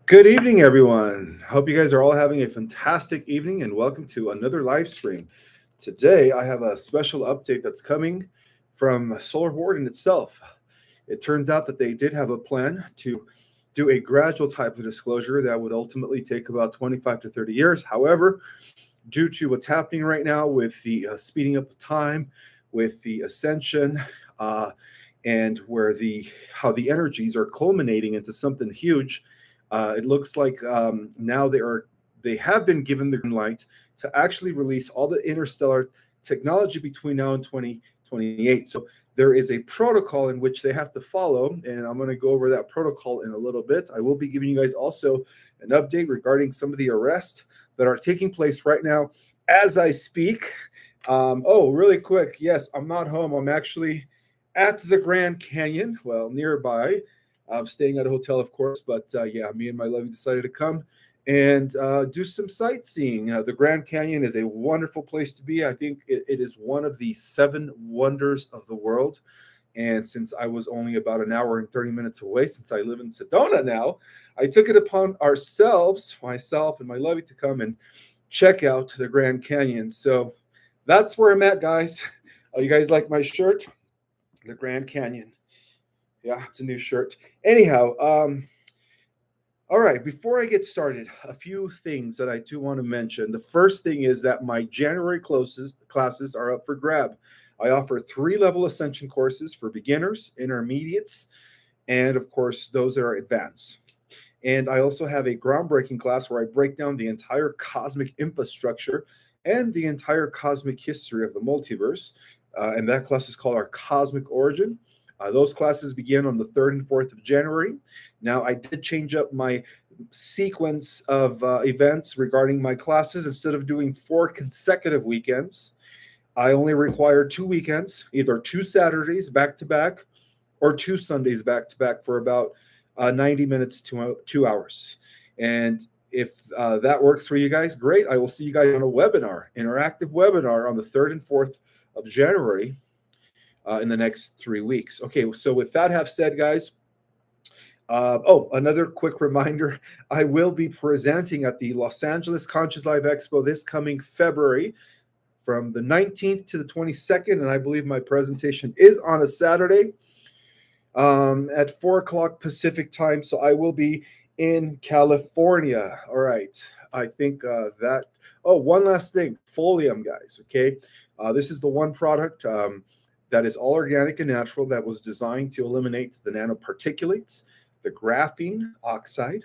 Good evening, everyone. Hope you guys are all having a fantastic evening and welcome to another live stream. Today, I have a special update that's coming from Solar Warden itself. It turns out that they did have a plan to do a gradual type of disclosure that would ultimately take about 25 to 30 years. However, due to what's happening right now with the speeding up of time, with the ascension, uh, and where the how the energies are culminating into something huge, it looks like now they have been given the green light to actually release all the interstellar technology between now and 2028. So there is a protocol in which they have to follow, and I'm going to go over that protocol in a little bit. I will be giving you guys also an update regarding some of the arrests that are taking place right now as I speak. Oh, really quick. Yes, I'm not home. I'm actually at the Grand Canyon, well, nearby. I'm staying at a hotel, of course, but yeah, me and my lovey decided to come and do some sightseeing. The Grand Canyon is a wonderful place to be. I think it is one of the seven wonders of the world. And since I was only about an hour and 30 minutes away, since I live in Sedona now, I took it upon ourselves, myself and my lovey, to come and check out the Grand Canyon. So that's where I'm at, guys. Oh, you guys like my shirt? The Grand Canyon. Yeah, it's a new shirt. Anyhow, all right, before I get started, a few things that I do want to mention. The first thing is that my January classes are up for grab. I offer 3-level ascension courses for beginners, intermediates, and of course, those that are advanced. And I also have a groundbreaking class where I break down the entire cosmic infrastructure and the entire cosmic history of the multiverse. And that class is called our Cosmic Origin. Those classes begin on the 3rd and 4th of January. Now, I did change up my sequence of events regarding my classes. Instead of doing 4 consecutive weekends, I only require 2 weekends, either 2 Saturdays back to back or 2 Sundays back to back for about 90 minutes to 2 hours. And if that works for you guys, great. I will see you guys on a webinar, interactive webinar on the 3rd and 4th of January. In the next 3 weeks. Okay, so with that have said, guys, another quick reminder, I will be presenting at the Los Angeles Conscious Live Expo this coming February from the 19th to the 22nd, and I believe my presentation is on a Saturday at 4 o'clock Pacific time, so I will be in California. All right, I think one last thing, Folium, guys, okay? This is the one product that is all organic and natural, that was designed to eliminate the nanoparticulates, the graphene oxide,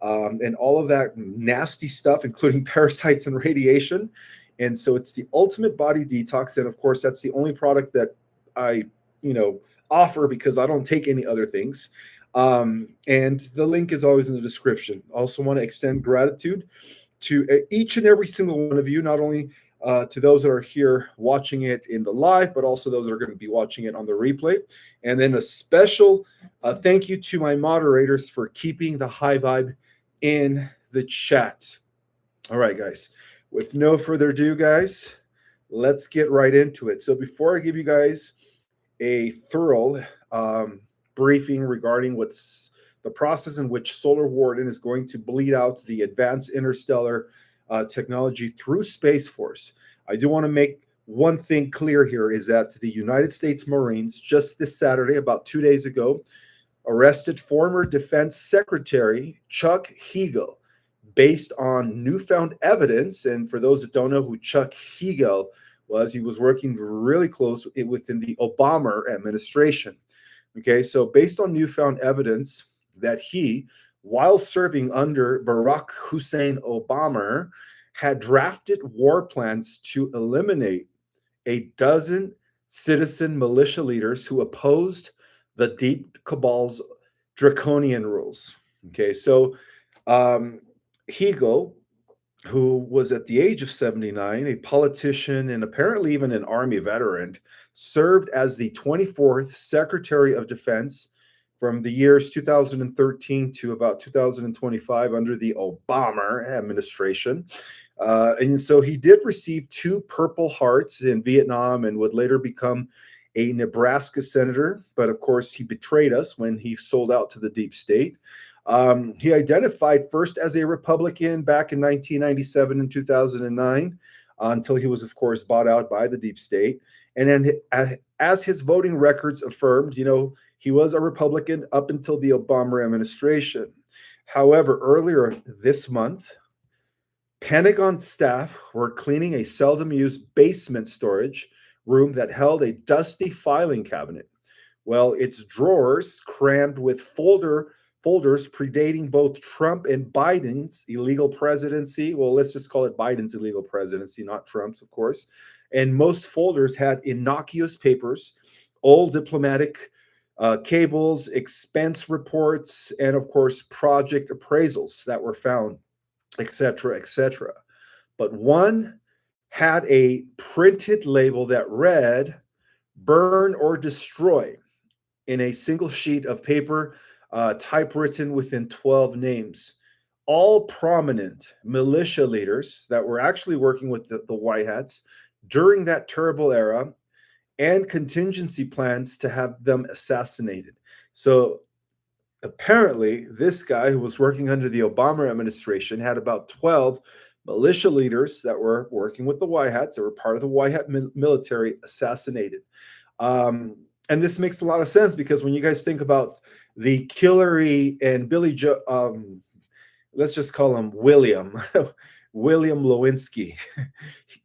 and all of that nasty stuff, including parasites and radiation. And so it's the ultimate body detox. And of course, that's the only product that I, offer, because I don't take any other things. And the link is always in the description. Also want to extend gratitude to each and every single one of you, not only to those that are here watching it in the live, but also those that are going to be watching it on the replay. And then a special thank you to my moderators for keeping the high vibe in the chat. All right, guys, with no further ado, guys, let's get right into it. So before I give you guys a thorough briefing regarding what's the process in which Solar Warden is going to bleed out the advanced interstellar technology through Space Force, I do want to make one thing clear here, is that the United States Marines just this Saturday, about 2 days ago, arrested former Defense Secretary Chuck Hagel based on newfound evidence. And for those that don't know who Chuck Hagel was, he was working really close within the Obama administration. Okay, so based on newfound evidence that he, while serving under Barack Hussein Obama, had drafted war plans to eliminate a dozen citizen militia leaders who opposed the deep cabal's draconian rules. Okay, so Hegel, who was at the age of 79, a politician and apparently even an Army veteran, served as the 24th Secretary of Defense from the years 2013 to about 2025 under the Obama administration. And so he did receive 2 Purple Hearts in Vietnam and would later become a Nebraska senator. But of course, he betrayed us when he sold out to the deep state. He identified first as a Republican back in 1997 and 2009, until he was, of course, bought out by the deep state. And then, as his voting records affirmed, he was a Republican up until the Obama administration. However, earlier this month, Pentagon staff were cleaning a seldom used basement storage room that held a dusty filing cabinet. Well, its drawers crammed with folders predating both Trump and Biden's illegal presidency. Well, let's just call it Biden's illegal presidency, not Trump's, of course. And most folders had innocuous papers, old diplomatic cables, expense reports, and of course, project appraisals that were found, etc., etc. But one had a printed label that read "Burn or Destroy" in a single sheet of paper, typewritten within 12 names. All prominent militia leaders that were actually working with the White Hats during that terrible era, and contingency plans to have them assassinated. So apparently, this guy who was working under the Obama administration had about 12 militia leaders that were working with the White Hats, that were part of the White Hat military, assassinated. And this makes a lot of sense, because when you guys think about the Hillary and Billy Joe, let's just call him William, William Lewinsky,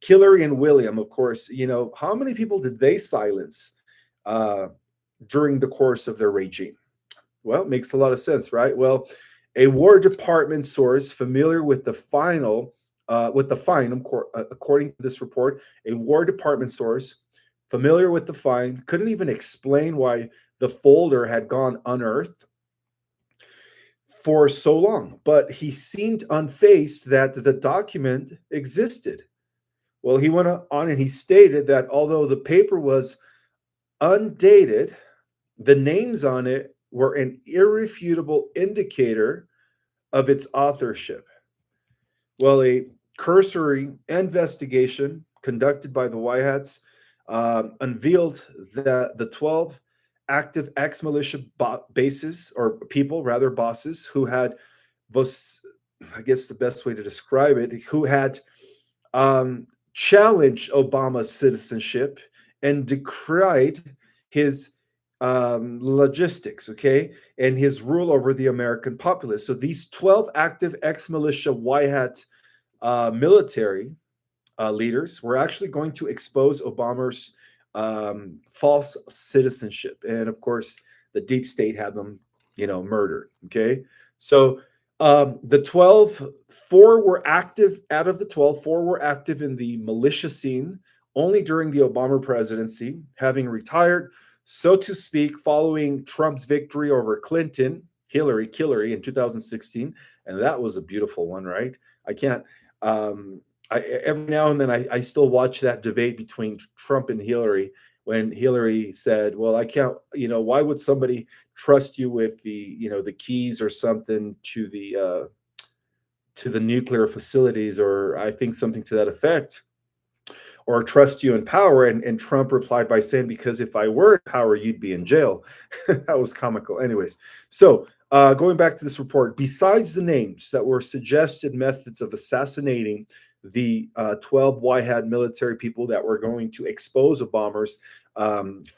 Hillary and William, of course, how many people did they silence during the course of their regime? Well, it makes a lot of sense, right? Well, a War Department source familiar with the according to this report, a War Department source familiar with the find couldn't even explain why the folder had gone unearthed for so long, but he seemed unfazed that the document existed. Well, he went on and he stated that although the paper was undated, the names on it were an irrefutable indicator of its authorship. Well, a cursory investigation conducted by the White Hats unveiled that the 12 active ex-militia bases, or people, rather, bosses, who had, I guess the best way to describe it, who had challenged Obama's citizenship and decried his logistics, okay, and his rule over the American populace. So these 12 active ex-militia White Hat military leaders were actually going to expose Obama's false citizenship. And of course, the deep state had them, murdered, okay? So the 12, four were active, out of the 12, four were active in the militia scene only during the Obama presidency, having retired, so to speak, following Trump's victory over Hillary in 2016. And that was a beautiful one, right? I can't, every now and then I still watch that debate between Trump and Hillary, when Hillary said, well, I can't, why would somebody trust you with the keys or something to the nuclear facilities, or I think something to that effect, or trust you in power? And Trump replied by saying, because if I were in power, you'd be in jail. That was comical. Anyways, so going back to this report, besides the names that were suggested methods of assassinating the 12 White Hat military people that were going to expose Obama's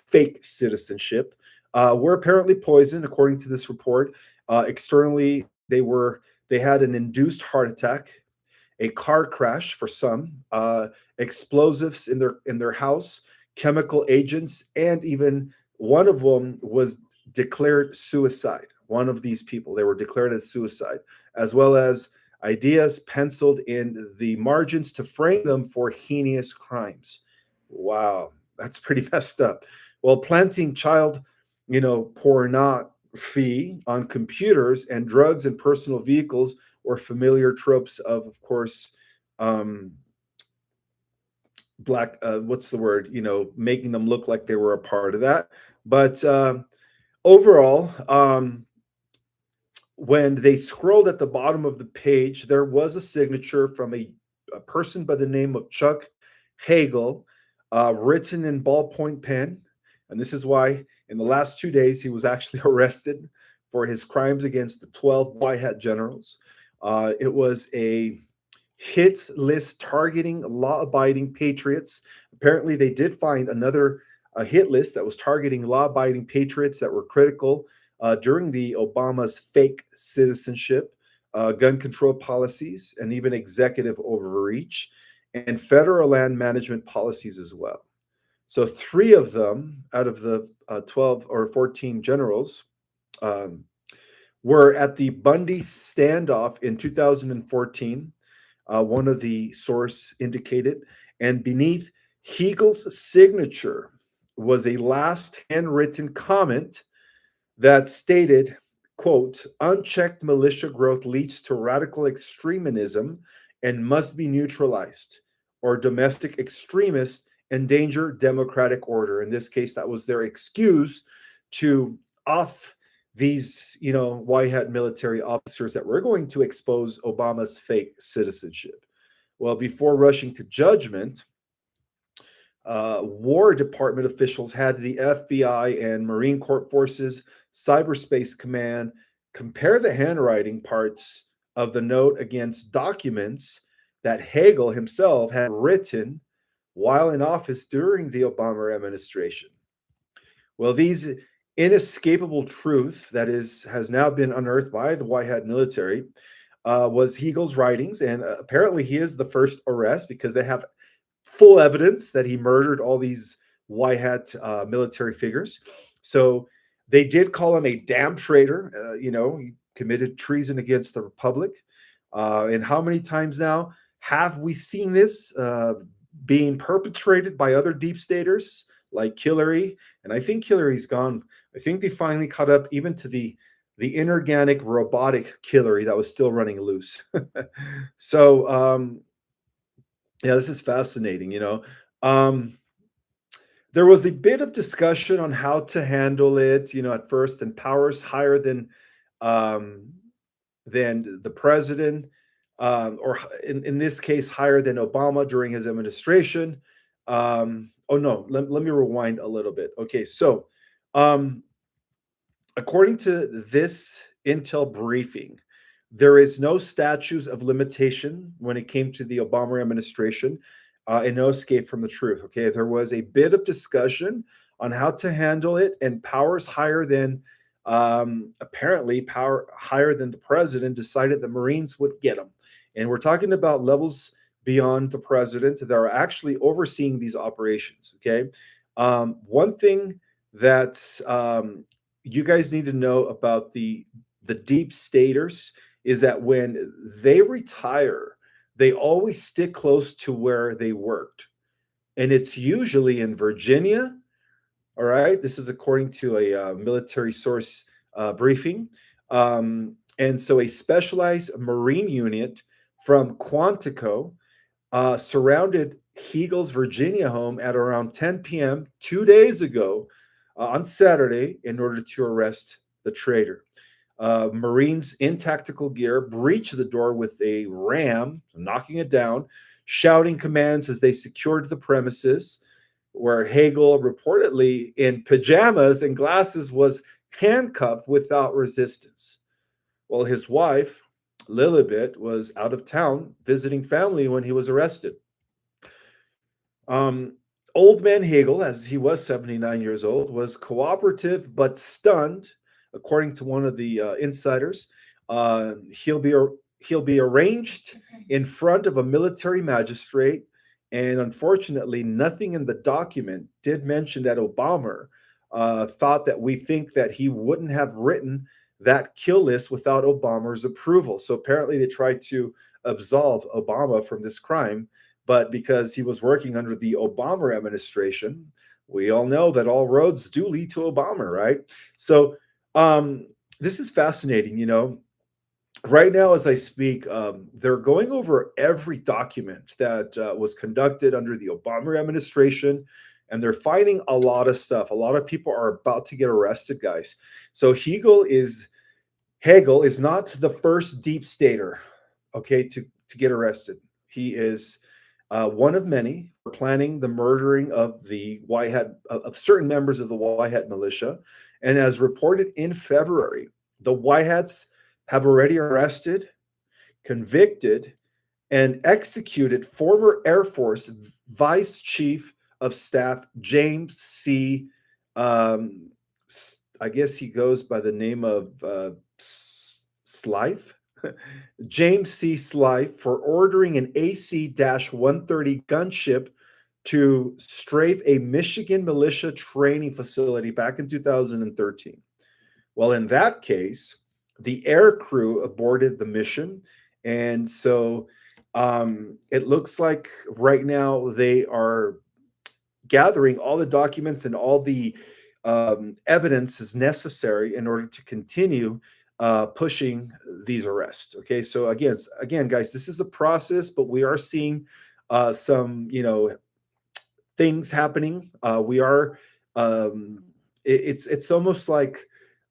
fake citizenship, were apparently poisoned, according to this report. Externally, they had an induced heart attack, a car crash for some, explosives in their house, chemical agents, and even one of them was declared suicide. One of these people, they were declared as suicide, as well as ideas penciled in the margins to frame them for heinous crimes. Wow, that's pretty messed up. Well, planting child, pornography on computers and drugs and personal vehicles were familiar tropes of course, black, what's the word, making them look like they were a part of that. But overall, when they scrolled at the bottom of the page, there was a signature from a person by the name of Chuck Hagel, written in ballpoint pen. And this is why in the last 2 days he was actually arrested for his crimes against the 12 white hat generals. It was a hit list targeting law abiding patriots. Apparently, they did find another hit list that was targeting law abiding patriots that were critical during the Obama's fake citizenship, gun control policies, and even executive overreach, and federal land management policies as well. So, three of them out of the 12 or 14 generals um, were at the Bundy standoff in 2014, one of the source indicated, and beneath Hegel's signature was a last handwritten comment that stated, quote, unchecked militia growth leads to radical extremism and must be neutralized, or domestic extremists endanger democratic order. In this case, that was their excuse to off these, white hat military officers that were going to expose Obama's fake citizenship. Well, before rushing to judgment, War Department officials had the FBI and Marine Corps Forces Cyberspace Command compare the handwriting parts of the note against documents that Hagel himself had written while in office during the Obama administration. Well, these inescapable truth that has now been unearthed by the White Hat military was Hegel's writings, and apparently he is the first arrest because they have full evidence that he murdered all these white hat military figures. So they did call him a damn traitor. He committed treason against the republic. And how many times now have we seen this being perpetrated by other deep staters like Hillary? And I think Hillary's gone. I think they finally caught up even to the inorganic robotic Hillary that was still running loose. So yeah, this is fascinating. There was a bit of discussion on how to handle it, at first, and powers higher um, than the president, or in this case, higher than Obama during his administration. Oh no, let me rewind a little bit. Okay, so um, according to this Intel briefing, there is no statutes of limitation when it came to the Obama administration, and no escape from the truth. Okay, there was a bit of discussion on how to handle it, and powers higher than apparently power higher than the president decided the Marines would get them. And we're talking about levels beyond the president that are actually overseeing these operations. Okay, one thing that you guys need to know about the deep staters is that when they retire, they always stick close to where they worked. And it's usually in Virginia. All right. This is according to a military source briefing. And so a specialized Marine unit from Quantico surrounded Hegel's Virginia home at around 10 p.m. 2 days ago on Saturday in order to arrest the traitor. Marines in tactical gear breached the door with a ram, knocking it down, shouting commands as they secured the premises, where Hegel, reportedly in pajamas and glasses, was handcuffed without resistance. While his wife, Lilibet, was out of town visiting family when he was arrested. Um, Old man Hegel, as he was 79 years old, was cooperative but stunned, according to one of the insiders. He'll be arranged in front of a military magistrate, and unfortunately, nothing in the document did mention that Obama thought that we think that he wouldn't have written that kill list without Obama's approval. So apparently, they tried to absolve Obama from this crime, but because he was working under the Obama administration, we all know that all roads do lead to Obama, right? So this is fascinating. Right now, as I speak, they're going over every document that was conducted under the Obama administration, and they're finding a lot of stuff. A lot of people are about to get arrested, guys. So Hegel is not the first deep stater, okay, to get arrested. He is one of many for planning the murdering of the White Hat of certain members of the White Hat militia, and as reported in February, The White Hats have already arrested, convicted, and executed former Air Force Vice Chief of Staff James C. Um, I guess he goes by the name of Slife. James C. Slife for ordering an AC 130 gunship to strafe a Michigan militia training facility back in 2013. Well, in that case, the air crew aborted the mission. And so it looks like right now they are gathering all the documents and all the evidence is necessary in order to continue pushing these arrests. Okay, so again, guys, this is a process, but we are seeing some, things happening. We are. It's almost like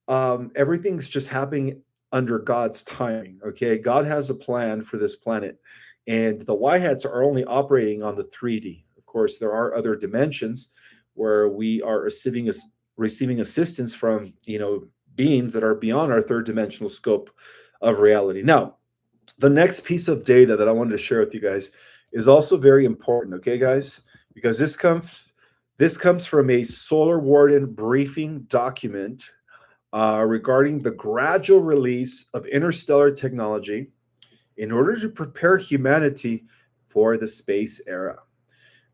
everything's just happening under God's timing. Okay, God has a plan for this planet, and the Y hats are only operating on the 3D. Of course, there are other dimensions where we are receiving assistance from beings that are beyond our third dimensional scope of reality. Now, the next piece of data that I wanted to share with you guys is also very important. Okay, guys, because this comes from a Solar Warden briefing document regarding the gradual release of interstellar technology in order to prepare humanity for the space era.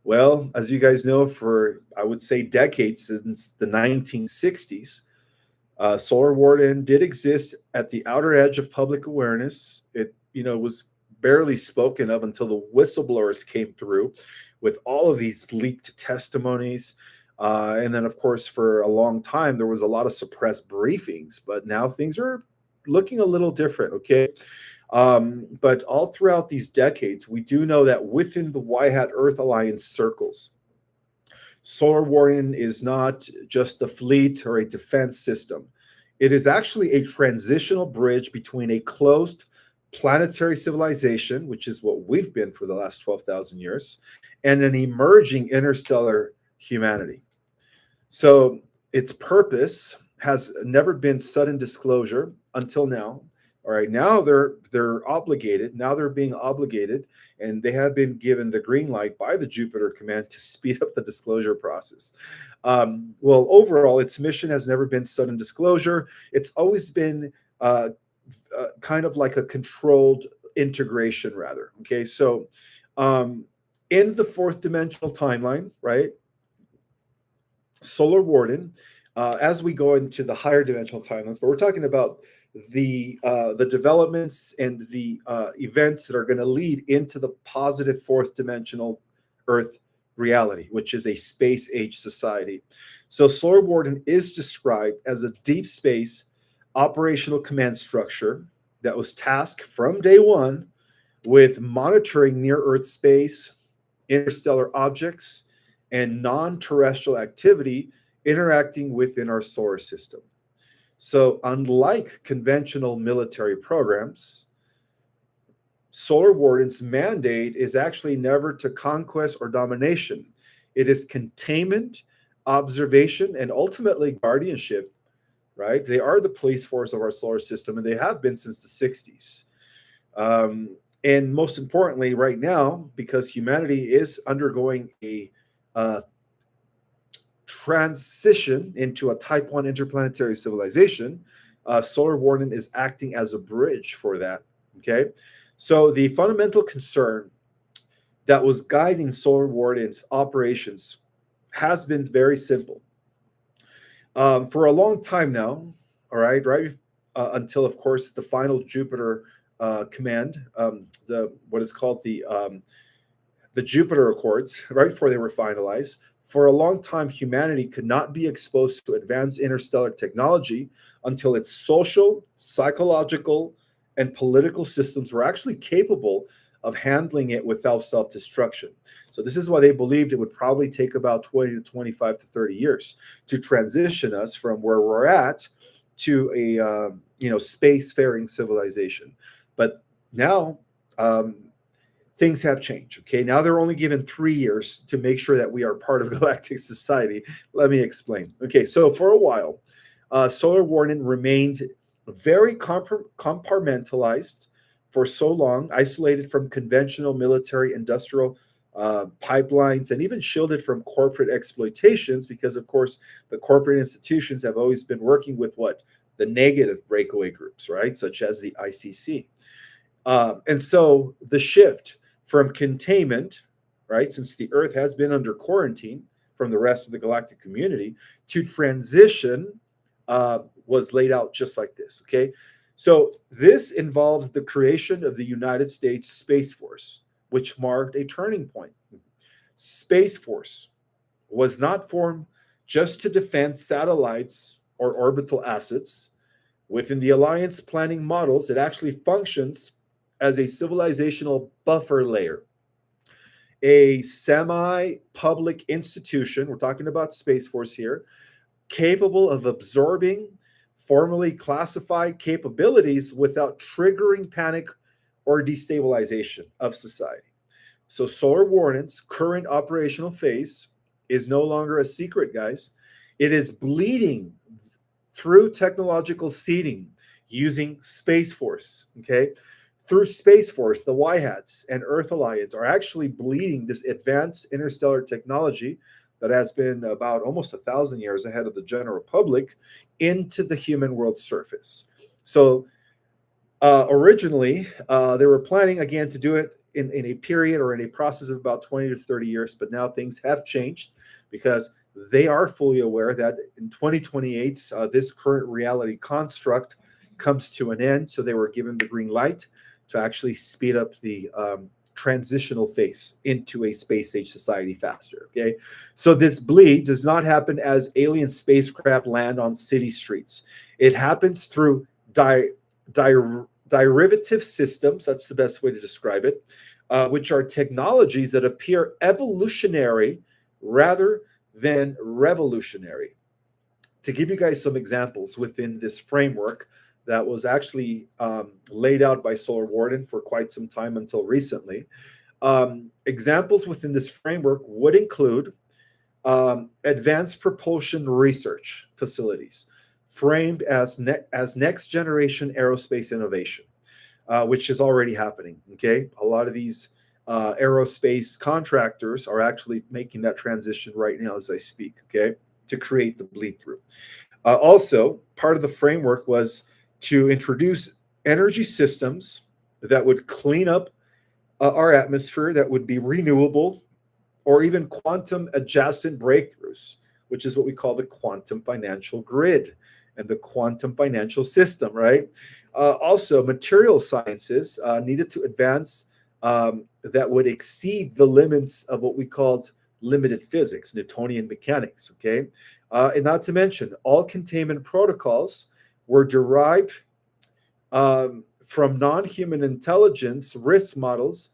Well, as you guys know, for I would say decades since the 1960s, Solar Warden did exist at the outer edge of public awareness. It, was barely spoken of until the whistleblowers came through with all of these leaked testimonies. And then, of course, for a long time, there was a lot of suppressed briefings, but now things are looking a little different, okay? But all throughout these decades, we do know that within the White Hat Earth Alliance circles, Solar Warden is not just a fleet or a defense system. It is actually a transitional bridge between a closed planetary civilization, which is what we've been for the last 12,000 years, and an emerging interstellar humanity. So its purpose has never been sudden disclosure until now. All right, now they're obligated. Now they're being obligated, and they have been given the green light by the Jupiter Command to speed up the disclosure process. Well, overall, its mission has never been sudden disclosure. It's always been kind of like a controlled integration, rather. Okay, so in the fourth dimensional timeline, right? Solar Warden, as we go into the higher dimensional timelines, but we're talking about the developments and the events that are going to lead into the positive fourth dimensional Earth reality, which is a space age society. So Solar Warden is described as a deep space operational command structure that was tasked from day one with monitoring near Earth space, interstellar objects, and non-terrestrial activity interacting within our solar system. So unlike conventional military programs, Solar Warden's mandate is actually never to conquest or domination. It is containment, observation, and ultimately guardianship, right? They are the police force of our solar system, and they have been since the 60s. And most importantly, right now, because humanity is undergoing a transition into a Type 1 interplanetary civilization, Solar Warden is acting as a bridge for that, okay? So the fundamental concern that was guiding Solar Warden's operations has been very simple. For a long time now, all right, until, of course, the final Jupiter command, what is called the Jupiter Accords, right before they were finalized. For a long time, humanity could not be exposed to advanced interstellar technology until its social, psychological, and political systems were actually capable of handling it without self-destruction. So this is why they believed it would probably take about 20 to 25 to 30 years to transition us from where we're at to a spacefaring civilization. But now things have changed. Okay, now they're only given 3 years to make sure that we are part of galactic society. Let me explain. Okay, so for a while, Solar Warden remained very compartmentalized for so long, isolated from conventional military industrial pipelines, and even shielded from corporate exploitations, because, of course, the corporate institutions have always been working with what? The negative breakaway groups, right? Such as the ICC. And so the shift from containment, right, since the Earth has been under quarantine from the rest of the galactic community, to transition was laid out just like this. Okay. So this involves the creation of the United States Space Force, which marked a turning point. Space Force was not formed just to defend satellites or orbital assets. Within the alliance planning models, it actually functions as a civilizational buffer layer, a semi public institution. We're talking about Space Force here, capable of absorbing formally classified capabilities without triggering panic or destabilization of society. So, Solar Warden's current operational phase is no longer a secret, guys. It is bleeding through technological seeding using Space Force. Okay. Through Space Force, the Y Hats and Earth Alliance are actually bleeding this advanced interstellar technology that has been about almost 1,000 years ahead of the general public into the human world surface. So originally, they were planning again to do it in a period or in a process of about 20 to 30 years, but now things have changed because they are fully aware that in 2028, this current reality construct comes to an end. So they were given the green light to actually speed up the transitional phase into a space age society faster. Okay. So this bleed does not happen as alien spacecraft land on city streets. It happens through derivative systems. That's the best way to describe it, which are technologies that appear evolutionary rather than revolutionary. To give you guys some examples within this framework that was actually laid out by Solar Warden for quite some time until recently, examples within this framework would include advanced propulsion research facilities, framed as next generation aerospace innovation, which is already happening. Okay, a lot of these aerospace contractors are actually making that transition right now as I speak. Okay, to create the bleed through. Also, part of the framework was to introduce energy systems that would clean up our atmosphere, that would be renewable, or even quantum adjacent breakthroughs, which is what we call the quantum financial grid and the quantum financial system, right? Also, material sciences needed to advance that would exceed the limits of what we called limited physics, Newtonian mechanics, okay? And not to mention, all containment protocols were derived from non-human intelligence risk models,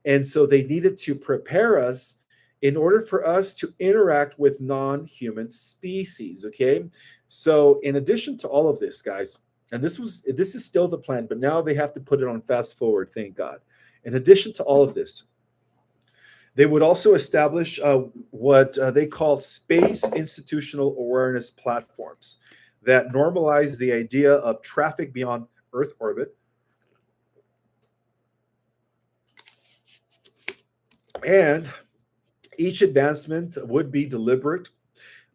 and so they needed to prepare us in order for us to interact with non-human species. Okay, so in addition to all of this, guys, and this is still the plan, but now they have to put it on fast forward, thank God. In addition to all of this, they would also establish what they call space institutional awareness platforms that normalize the idea of traffic beyond Earth orbit, and each advancement would be deliberate,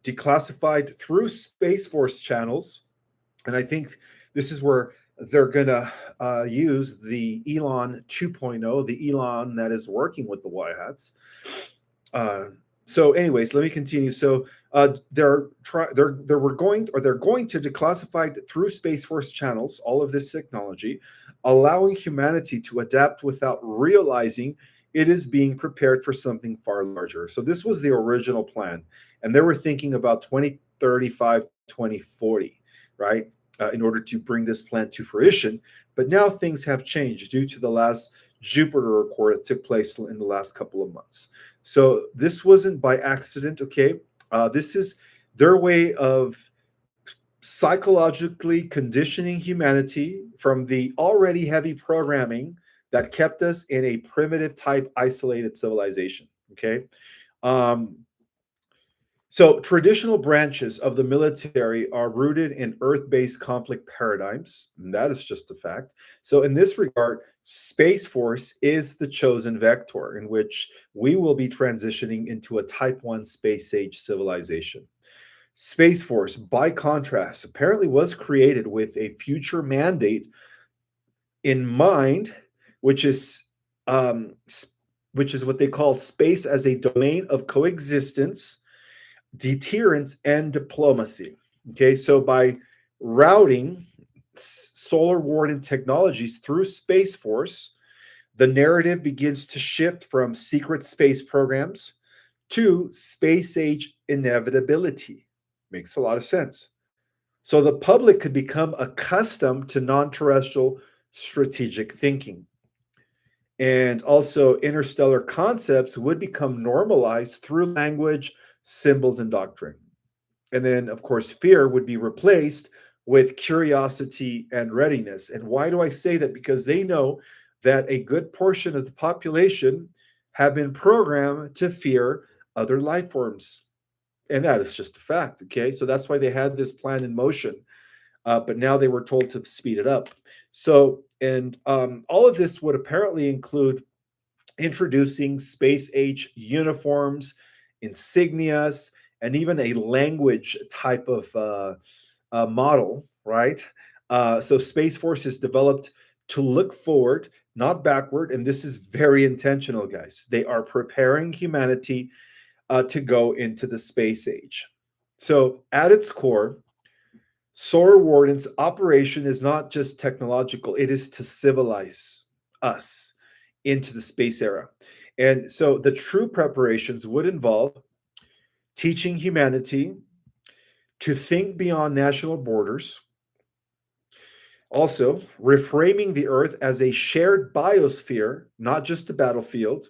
declassified through Space Force channels. And I think this is where they're going to use the Elon 2.0, the Elon that is working with the Y Hats. So, anyways, let me continue. So, they're going to declassify through Space Force channels all of this technology, allowing humanity to adapt without realizing it is being prepared for something far larger. So, this was the original plan, and they were thinking about 2035, 2040, right? In order to bring this plan to fruition. But now things have changed due to the last Jupiter report that took place in the last couple of months. So this wasn't by accident, okay? This is their way of psychologically conditioning humanity from the already heavy programming that kept us in a primitive type isolated civilization, okay? Um, So, traditional branches of the military are rooted in Earth based conflict paradigms. And that is just a fact. So, in this regard, Space Force is the chosen vector in which we will be transitioning into a Type 1 space age civilization. Space Force, by contrast, apparently was created with a future mandate in mind, which is um, which is what they call space as a domain of coexistence, deterrence, and diplomacy. Okay, so by routing Solar Warden technologies through Space Force, the narrative begins to shift from secret space programs to space age inevitability. Makes a lot of sense. So the public could become accustomed to non terrestrial strategic thinking. And also, interstellar concepts would become normalized through language, symbols, and doctrine. And then, of course, fear would be replaced with curiosity and readiness. And why do I say that? Because they know that a good portion of the population have been programmed to fear other life forms. And that is just a fact. Okay. So that's why they had this plan in motion. But now they were told to speed it up. So, and all of this would apparently include introducing space age uniforms, insignias, and even a language type of model, right? So Space Force is developed to look forward, not backward. And this is very intentional, guys. They are preparing humanity to go into the space age. So, at its core, Solar Warden's operation is not just technological, it is to civilize us into the space era. And so the true preparations would involve teaching humanity to think beyond national borders, also reframing the Earth as a shared biosphere, not just a battlefield,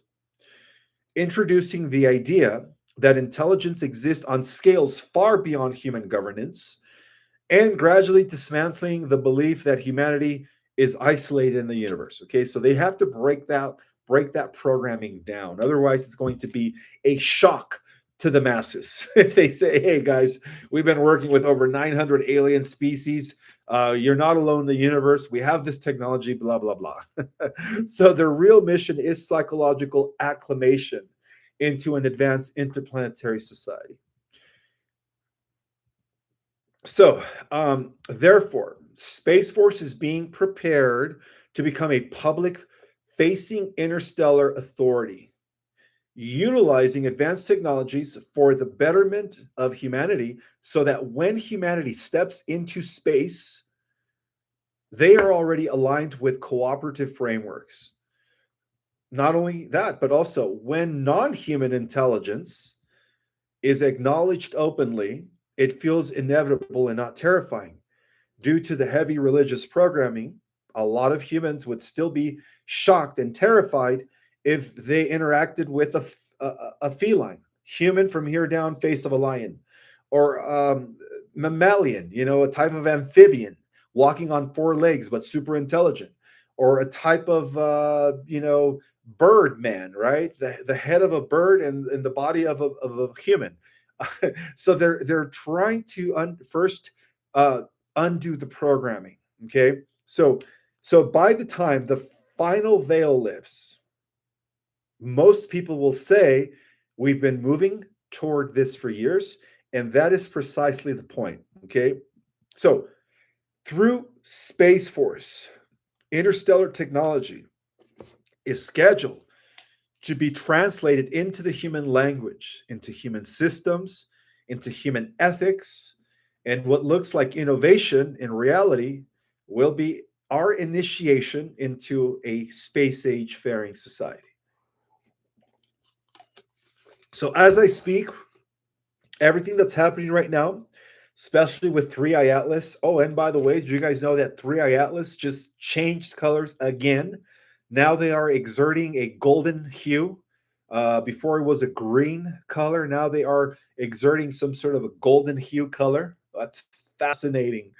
introducing the idea that intelligence exists on scales far beyond human governance, and gradually dismantling the belief that humanity is isolated in the universe. Okay, so they have to break that programming down. Otherwise, it's going to be a shock to the masses if they say, "Hey, guys, we've been working with over 900 alien species. You're not alone in the universe. We have this technology. Blah blah blah." So their real mission is psychological acclimation into an advanced interplanetary society. So, therefore, Space Force is being prepared to become a public facing interstellar authority, utilizing advanced technologies for the betterment of humanity so that when humanity steps into space, they are already aligned with cooperative frameworks. Not only that, but also when non human intelligence is acknowledged openly, it feels inevitable and not terrifying. Due to the heavy religious programming, a lot of humans would still be shocked and terrified if they interacted with a feline, human from here down, face of a lion, or mammalian, a type of amphibian walking on four legs but super intelligent, or a type of, bird man, right? The head of a bird and the body of a human. So they're trying to first uh, undo the programming. Okay, so by the time the final veil lifts, most people will say we've been moving toward this for years, and that is precisely the point. Okay, so through Space Force, interstellar technology is scheduled to be translated into the human language, into human systems, into human ethics. And what looks like innovation in reality will be our initiation into a space age faring society. So, as I speak, everything that's happening right now, especially with 3i Atlas. Oh, and by the way, did you guys know that 3i Atlas just changed colors again? Now they are exerting a golden hue. Before it was a green color. Now they are exerting some sort of a golden hue color. That's fascinating.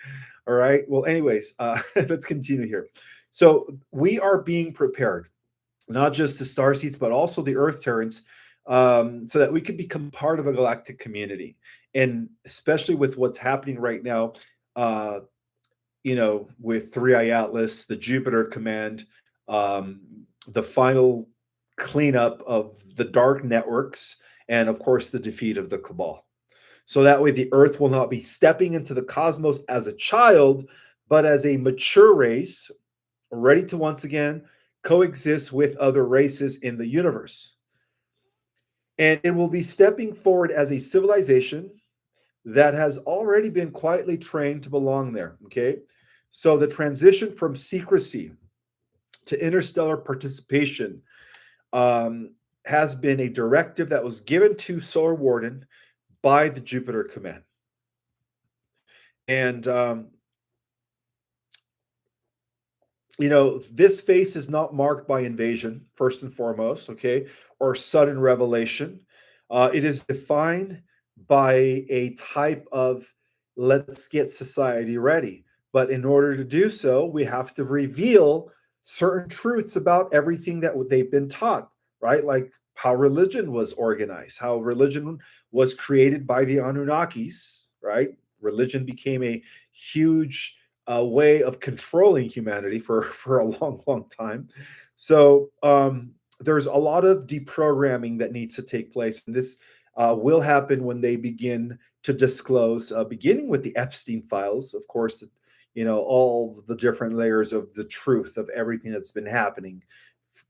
All right. Well, anyways, let's continue here. So we are being prepared, not just the star seeds, but also the Earth Terrans, so that we could become part of a galactic community. And especially with what's happening right now, uh, with 3i Atlas, the Jupiter command, um, the final cleanup of the dark networks, and of course, the defeat of the Cabal. So that way, the Earth will not be stepping into the cosmos as a child, but as a mature race, ready to once again coexist with other races in the universe. And it will be stepping forward as a civilization that has already been quietly trained to belong there. Okay. So the transition from secrecy to interstellar participation um, has been a directive that was given to Solar Warden by the Jupiter Command. And this phase is not marked by invasion, first and foremost, okay, or sudden revelation. It is defined by a type of let's get society ready. But in order to do so, we have to reveal certain truths about everything that they've been taught, right? Like how religion was organized, how religion was created by the Anunnakis, right? Religion became a huge way of controlling humanity for a long, long time. So there's a lot of deprogramming that needs to take place, and this will happen when they begin to disclose, beginning with the Epstein files, of course. All the different layers of the truth of everything that's been happening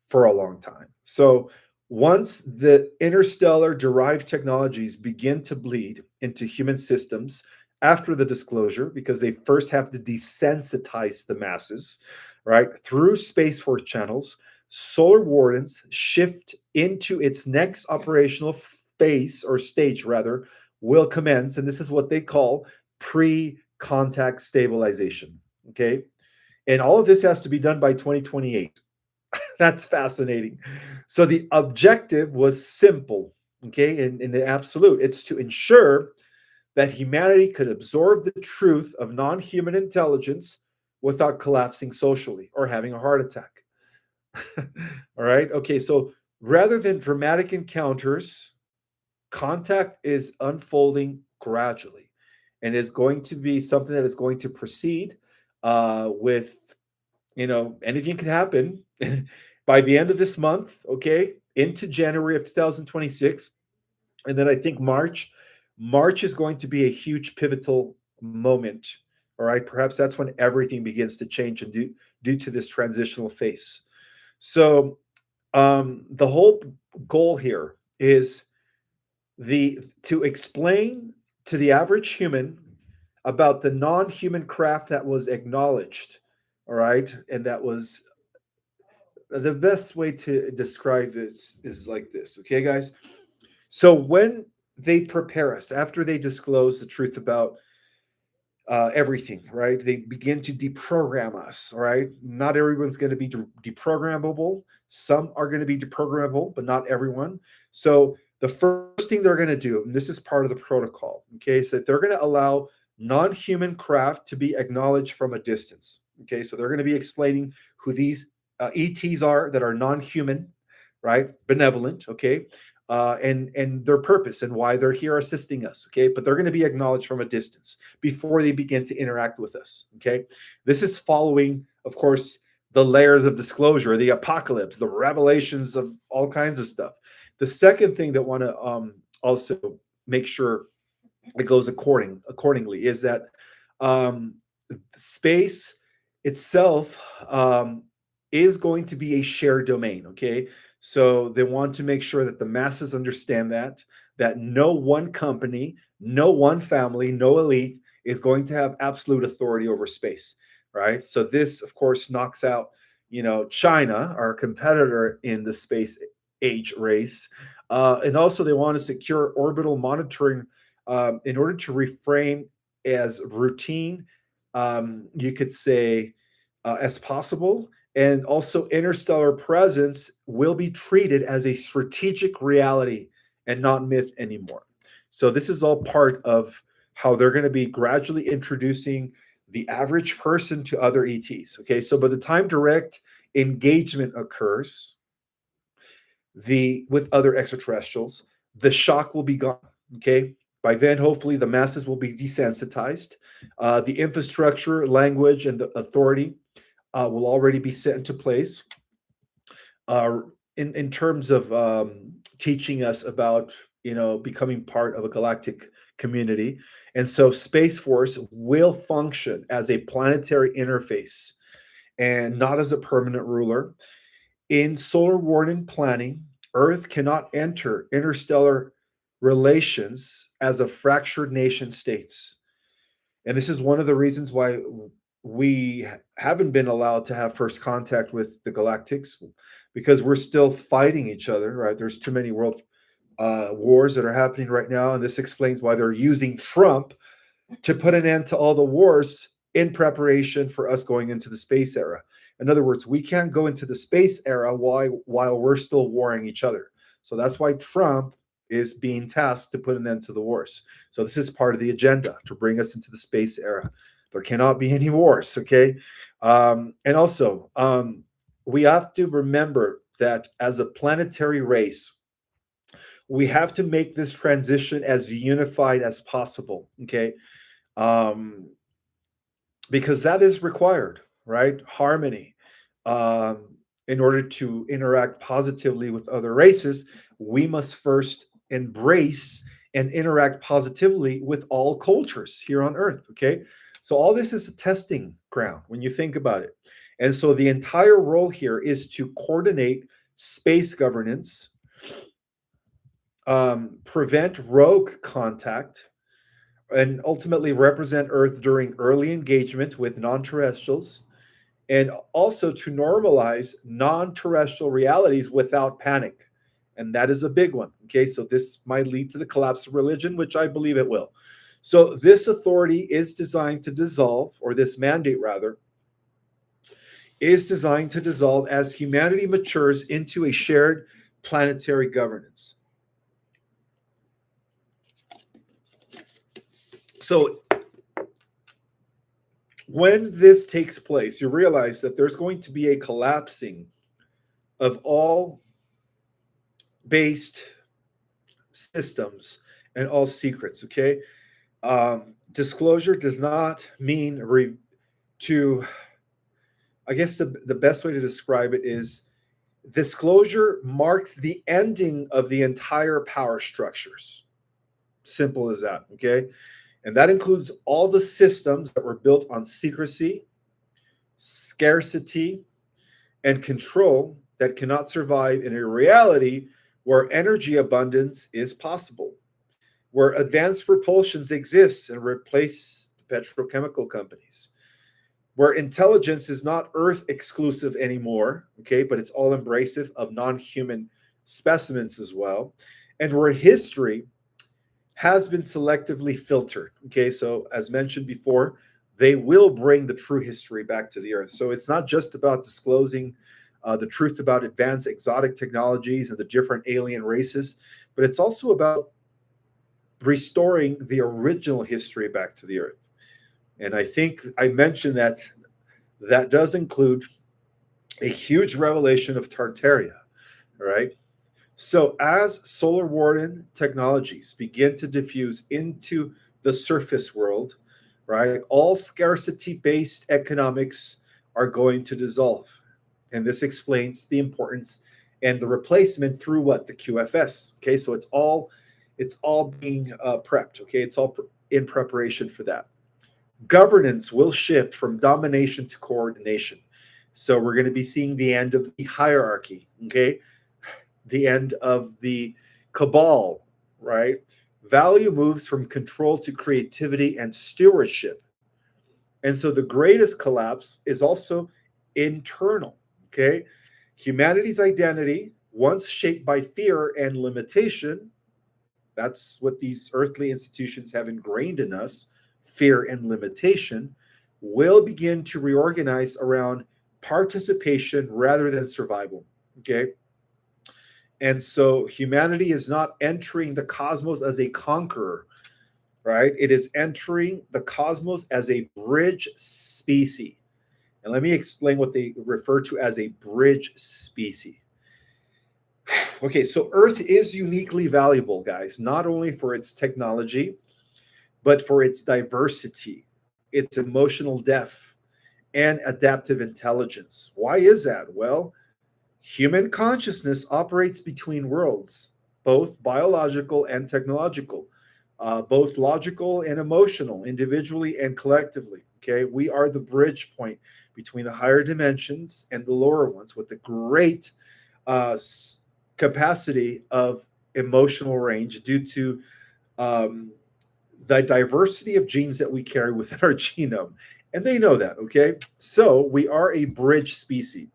for a long time. So once the interstellar derived technologies begin to bleed into human systems after the disclosure, because they first have to desensitize the masses, right, through Space Force channels, Solar Wardens shift into its next operational phase, or stage rather, will commence. And this is what they call pre contact stabilization. Okay. And all of this has to be done by 2028. That's fascinating. So the objective was simple, okay, in the absolute. It's to ensure that humanity could absorb the truth of non human intelligence without collapsing socially or having a heart attack. All right. Okay. So rather than dramatic encounters, contact is unfolding gradually and is going to be something that is going to proceed with anything could happen by the end of this month, okay, into January of 2026. And then I think March is going to be a huge pivotal moment. All right. Perhaps that's when everything begins to change and due to this transitional phase. So the whole goal here is the to explain to the average human about the non-human craft that was acknowledged, all right, and that was the best way to describe this is like this, okay, guys? So when they prepare us, after they disclose the truth about everything, right? They begin to deprogram us, all right? Not everyone's going to be deprogrammable. Some are going to be deprogrammable, but not everyone. So the first thing they're going to do, and this is part of the protocol, okay, so they're going to allow non-human craft to be acknowledged from a distance. Okay, so they're going to be explaining who these ETs are that are non-human, right? Benevolent, okay, and their purpose and why they're here assisting us. Okay, but they're going to be acknowledged from a distance before they begin to interact with us. Okay, this is following, of course, the layers of disclosure, the apocalypse, the revelations of all kinds of stuff. The second thing that want to also make sure it goes accordingly is that um, space itself is going to be a shared domain. Okay, so they want to make sure that the masses understand that no one company, no one family, no elite is going to have absolute authority over space, right? So this, of course, knocks out China, our competitor in the space age race, and also they want to secure orbital monitoring in order to reframe as routine, you could say, as possible. And also, interstellar presence will be treated as a strategic reality and not myth anymore. So, this is all part of how they're going to be gradually introducing the average person to other ETs. Okay, so by the time direct engagement occurs, the with other extraterrestrials, the shock will be gone. Okay, by then hopefully the masses will be desensitized. The infrastructure, language, and the authority will already be set into place. uh, in terms of teaching us about becoming part of a galactic community. And so Space Force will function as a planetary interface and not as a permanent ruler. In Solar Warden planning, Earth cannot enter interstellar relations as a fractured nation states. And this is one of the reasons why we haven't been allowed to have first contact with the galactics, because we're still fighting each other, right? There's too many world wars that are happening right now. And this explains why they're using Trump to put an end to all the wars in preparation for us going into the space era. In other words, we can't go into the space era while we're still warring each other. So that's why Trump is being tasked to put an end to the wars. So this is part of the agenda to bring us into the space era. There cannot be any wars, okay? And also, we have to remember that as a planetary race, we have to make this transition as unified as possible, okay? Um, because that is required, right? Harmony. Um, in order to interact positively with other races, we must first embrace and interact positively with all cultures here on Earth, okay? So, all this is a testing ground when you think about it. And so, the entire role here is to coordinate space governance, prevent rogue contact, and ultimately represent Earth during early engagement with non terrestrials, and also to normalize non terrestrial realities without panic. And that is a big one. Okay, so this might lead to the collapse of religion, which I believe it will. So, this authority is designed to dissolve, or this mandate rather, is designed to dissolve as humanity matures into a shared planetary governance. So, when this takes place, you realize that there's going to be a collapsing of all based systems and all secrets. Okay, disclosure does not mean to. I guess the best way to describe it is disclosure marks the ending of the entire power structures. Simple as that. Okay, and that includes all the systems that were built on secrecy, scarcity, and control that cannot survive in a reality where energy abundance is possible, where advanced propulsions exist and replace petrochemical companies, where intelligence is not Earth exclusive anymore, okay, but it's all embracive of non human specimens as well, and where history has been selectively filtered. Okay, so as mentioned before, they will bring the true history back to the Earth. So it's not just about disclosing the truth about advanced exotic technologies and the different alien races, but it's also about restoring the original history back to the Earth. And I think I mentioned that that does include a huge revelation of Tartaria, right? So, as Solar Warden technologies begin to diffuse into the surface world, right, all scarcity based economics are going to dissolve. And this explains the importance and the replacement through what? The QFS. Okay, so it's all being prepped. Okay, it's all in preparation for that. Governance will shift from domination to coordination. So we're going to be seeing the end of the hierarchy. Okay, the end of the cabal, right? Value moves from control to creativity and stewardship. And so the greatest collapse is also internal, okay? Humanity's identity, once shaped by fear and limitation, that's what these earthly institutions have ingrained in us, fear and limitation, will begin to reorganize around participation rather than survival, okay? And so humanity is not entering the cosmos as a conqueror, right? It is entering the cosmos as a bridge species. And let me explain what they refer to as a bridge species. Okay, so Earth is uniquely valuable, guys, not only for its technology, but for its diversity, its emotional depth, and adaptive intelligence. Why is that? Well, human consciousness operates between worlds, both biological and technological, both logical and emotional, individually and collectively. Okay, we are the bridge point between the higher dimensions and the lower ones with the great uh, capacity of emotional range due to um, the diversity of genes that we carry within our genome. And they know that, okay? So we are a bridge species.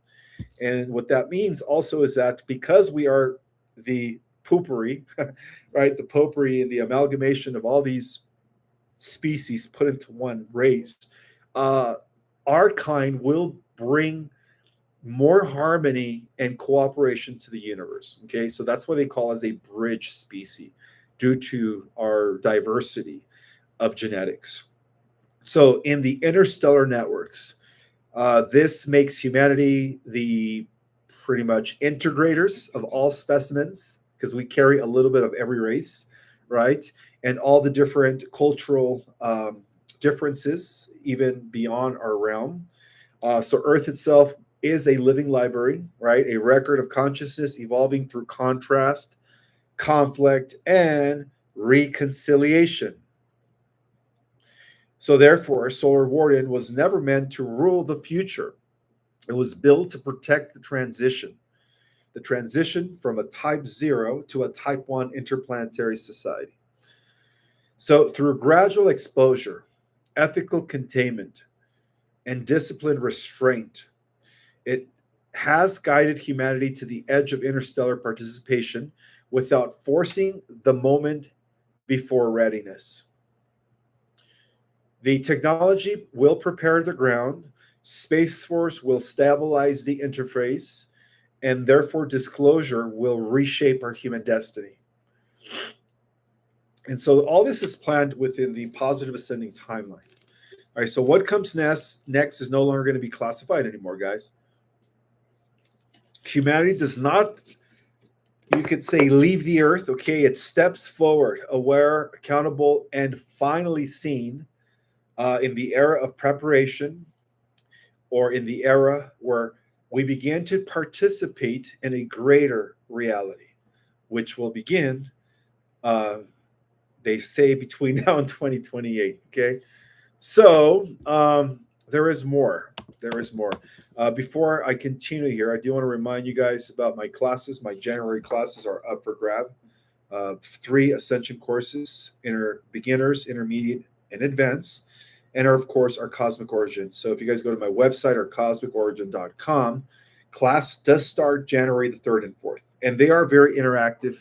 And what that means also is that because we are the poopery, right? The potpourri and the amalgamation of all these species put into one race, uh, our kind will bring more harmony and cooperation to the universe. Okay, so that's why they call us a bridge species due to our diversity of genetics. So, in the interstellar networks, this makes humanity the pretty much integrators of all specimens because we carry a little bit of every race, right? And all the different cultural differences, even beyond our realm. So, Earth itself is a living library, right? A record of consciousness evolving through contrast, conflict, and reconciliation. So, therefore, Solar Warden was never meant to rule the future. It was built to protect the transition from a type 0 to a type 1 interplanetary society. So, through gradual exposure, ethical containment, and disciplined restraint, it has guided humanity to the edge of interstellar participation without forcing the moment before readiness. The technology will prepare the ground, Space Force will stabilize the interface, and therefore disclosure will reshape our human destiny. And so all this is planned within the positive ascending timeline. All right, so what comes next is no longer going to be classified anymore, guys. Humanity does not, you could say, leave the earth. Okay, it steps forward, aware, accountable, and finally seen in the era of preparation, or in the era where we begin to participate in a greater reality, which will begin, uh, they say, between now and 2028. Okay. So there is more. There is more. Before I continue here, I do want to remind you guys about my classes. My January classes are up for grab. Three Ascension courses: beginners, intermediate, and advanced. And of course, our Cosmic Origin. So if you guys go to my website, or cosmicorigin.com, class does start January the 3rd and 4th. And they are very interactive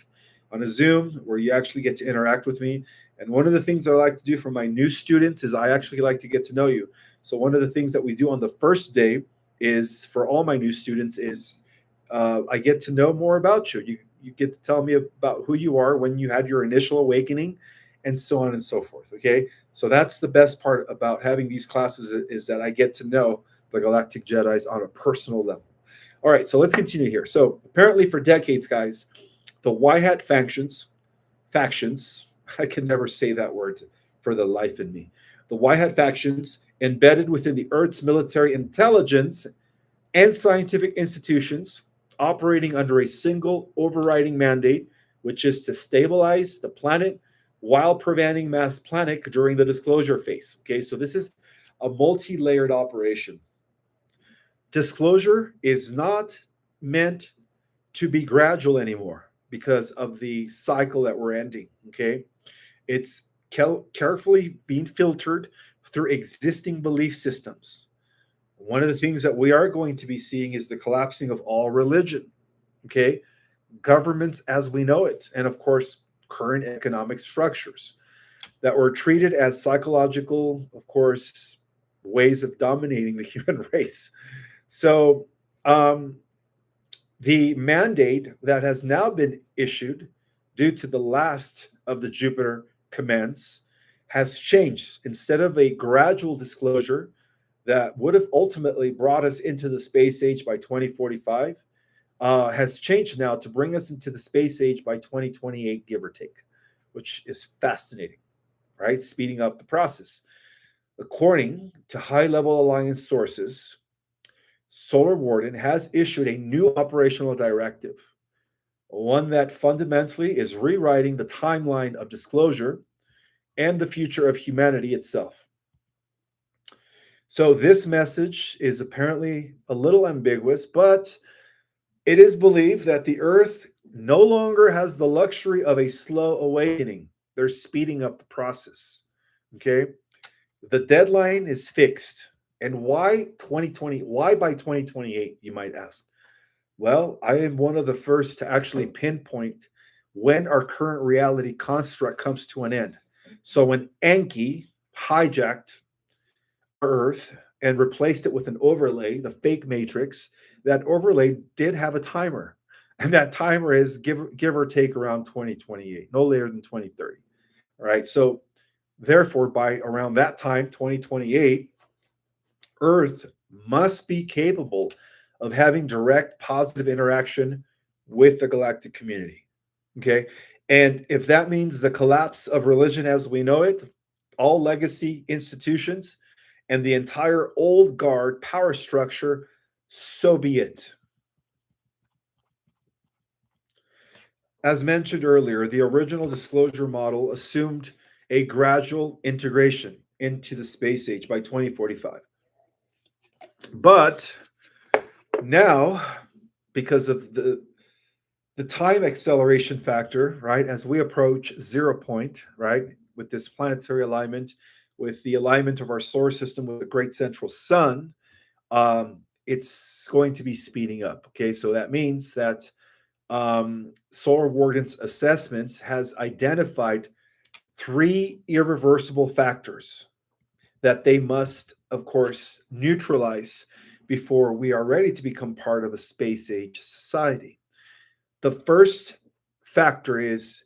on a Zoom where you actually get to interact with me. And one of the things that I like to do for my new students is I actually like to get to know you. So one of the things that we do on the first day is, for all my new students, is I get to know more about you. You get to tell me about who you are, when you had your initial awakening, and so on and so forth. Okay, so that's the best part about having these classes, is that I get to know the Galactic Jedi's on a personal level. All right, so let's continue here. So apparently, for decades, guys, the Y Hat factions, I can never say that word for the life in me. The Y Hat factions, embedded within the Earth's military intelligence and scientific institutions, operating under a single overriding mandate, which is to stabilize the planet while preventing mass panic during the disclosure phase. Okay, so this is a multi layered operation. Disclosure is not meant to be gradual anymore because of the cycle that we're ending. Okay, it's carefully being filtered through existing belief systems. One of the things that we are going to be seeing is the collapsing of all religion, okay? Governments as we know it, and of course, current economic structures that were treated as psychological, of course, ways of dominating the human race. So, the mandate that has now been issued due to the last of the Jupiter commands has changed. Instead of a gradual disclosure that would have ultimately brought us into the space age by 2045, has changed now to bring us into the space age by 2028, give or take, which is fascinating, right? Speeding up the process. According to high level alliance sources, Solar Warden has issued a new operational directive, one that fundamentally is rewriting the timeline of disclosure and the future of humanity itself. So, this message is apparently a little ambiguous, but it is believed that the Earth no longer has the luxury of a slow awakening. They're speeding up the process. Okay. The deadline is fixed. And why 2020? Why by 2028, you might ask? Well, I am one of the first to actually pinpoint when our current reality construct comes to an end. So when Enki hijacked Earth and replaced it with an overlay, the fake matrix, that overlay did have a timer. And that timer is give or take around 2028, no later than 2030. All right. So therefore, by around that time, 2028, Earth must be capable of having direct positive interaction with the galactic community. Okay. And if that means the collapse of religion as we know it, all legacy institutions, and the entire old guard power structure, so be it. As mentioned earlier, the original disclosure model assumed a gradual integration into the space age by 2045. But now, because of the time acceleration factor, right, as we approach 0 point, right, with this planetary alignment, with the alignment of our solar system with the great central sun, it's going to be speeding up. Okay, so that means that Solar Warden's assessment has identified three irreversible factors that they must, of course, neutralize before we are ready to become part of a space age society. The first factor is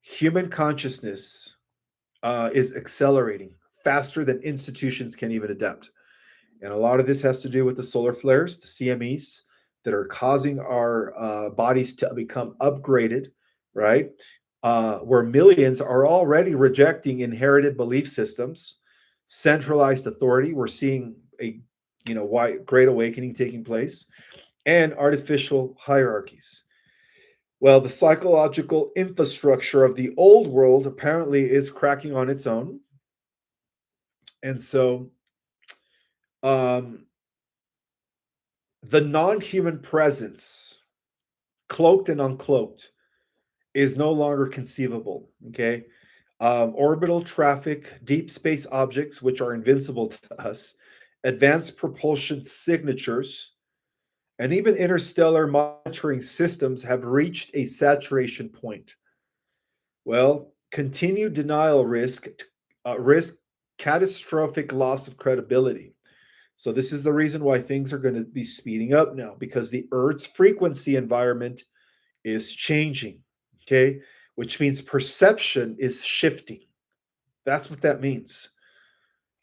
human consciousness is accelerating faster than institutions can even adapt. And a lot of this has to do with the solar flares, the CMEs, that are causing our bodies to become upgraded, right? Where millions are already rejecting inherited belief systems, centralized authority. We're seeing a great awakening taking place, and artificial hierarchies. Well, the psychological infrastructure of the old world apparently is cracking on its own. And so the non human presence, cloaked and uncloaked, is no longer conceivable. Okay. Orbital traffic, deep space objects, which are invincible to us, advanced propulsion signatures, and even interstellar monitoring systems have reached a saturation point. Well, continued denial risk catastrophic loss of credibility. So this is the reason why things are going to be speeding up now, because the Earth's frequency environment is changing. Okay, which means perception is shifting. That's what that means.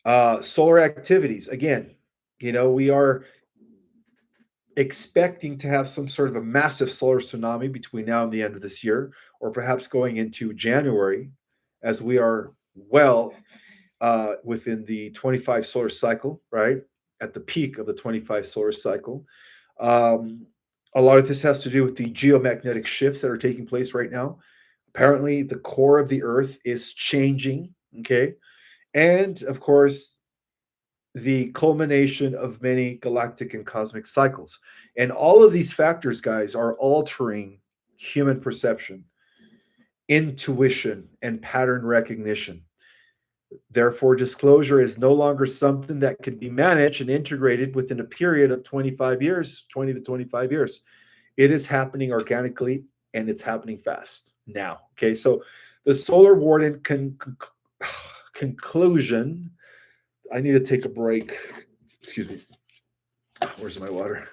Solar activities, again, we are expecting to have some sort of a massive solar tsunami between now and the end of this year, or perhaps going into January, as we are well within the 25 solar cycle, right? At the peak of the 25 solar cycle. Um, a lot of this has to do with the geomagnetic shifts that are taking place right now. Apparently, the core of the Earth is changing, okay? And of course, the culmination of many galactic and cosmic cycles. And all of these factors, guys, are altering human perception, intuition, and pattern recognition. Therefore, disclosure is no longer something that can be managed and integrated within a period of 25 years, 20 to 25 years. It is happening organically and it's happening fast now. Okay, so the Solar Warden conclusion. I need to take a break. Excuse me. Where's my water?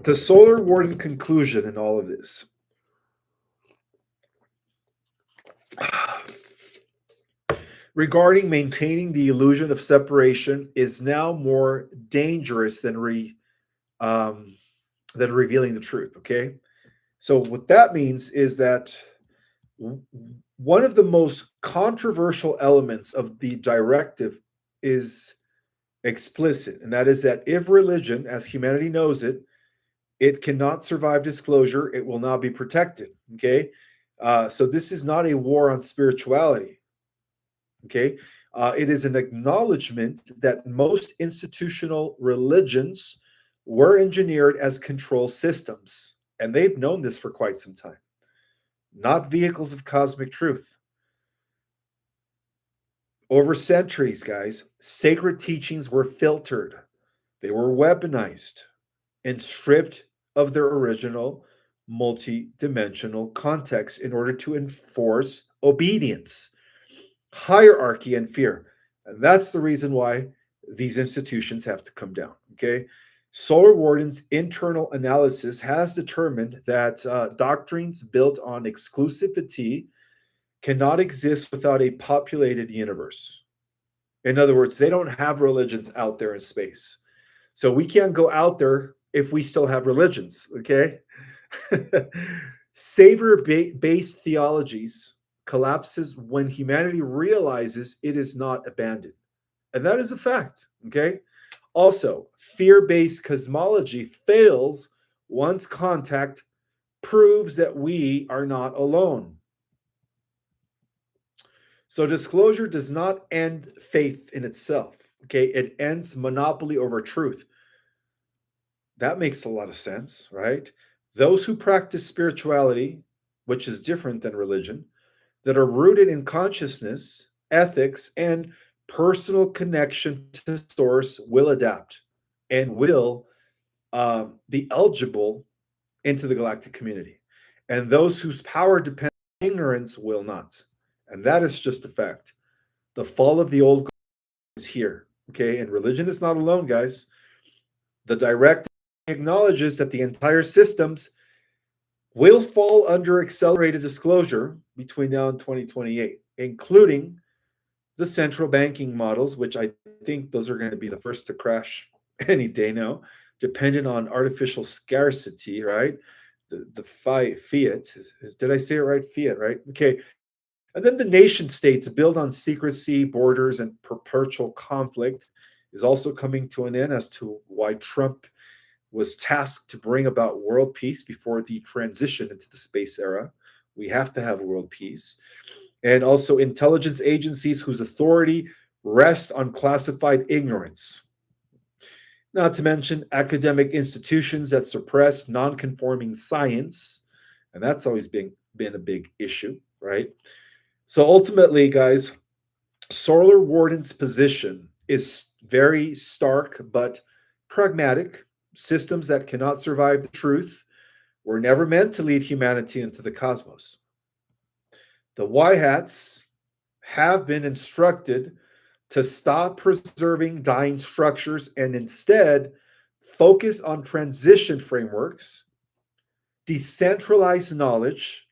The Solar Warden conclusion in all of this. Regarding maintaining the illusion of separation is now more dangerous than that are revealing the truth. Okay. So, what that means is that one of the most controversial elements of the directive is explicit, and that is that if religion, as humanity knows it, it cannot survive disclosure, it will not be protected. Okay. So, this is not a war on spirituality. Okay. It is an acknowledgement that most institutional religions were engineered as control systems, and they've known this for quite some time, not vehicles of cosmic truth. Over centuries, guys, sacred teachings were filtered, they were weaponized, and stripped of their original multi-dimensional context in order to enforce obedience, hierarchy, and fear. And that's the reason why these institutions have to come down. Okay. Solar Warden's internal analysis has determined that doctrines built on exclusivity cannot exist without a populated universe. In other words, they don't have religions out there in space. So we can't go out there if we still have religions. Okay. Savior based theologies collapses when humanity realizes it is not abandoned. And that is a fact. Okay. Also, fear based cosmology fails once contact proves that we are not alone. So, disclosure does not end faith in itself. Okay. It ends monopoly over truth. That makes a lot of sense, right? Those who practice spirituality, which is different than religion, that are rooted in consciousness, ethics, and personal connection to source will adapt and will be eligible into the galactic community. And those whose power depends on ignorance will not. And that is just a fact. The fall of the old is here. Okay. And religion is not alone, guys. The direct acknowledges that the entire systems will fall under accelerated disclosure between now and 2028, including the central banking models, which I think those are going to be the first to crash any day now, dependent on artificial scarcity, right? The fiat, did I say it right? Fiat, right? Okay. And then the nation states built on secrecy, borders, and perpetual conflict is also coming to an end as to why Trump was tasked to bring about world peace before the transition into the space era. We have to have world peace. And also intelligence agencies whose authority rests on classified ignorance. Not to mention academic institutions that suppress non-conforming science. And that's always been a big issue, right? So ultimately, guys, Solar Warden's position is very stark but pragmatic. Systems that cannot survive the truth were never meant to lead humanity into the cosmos. The Y hats have been instructed to stop preserving dying structures and instead focus on transition frameworks, decentralized knowledge,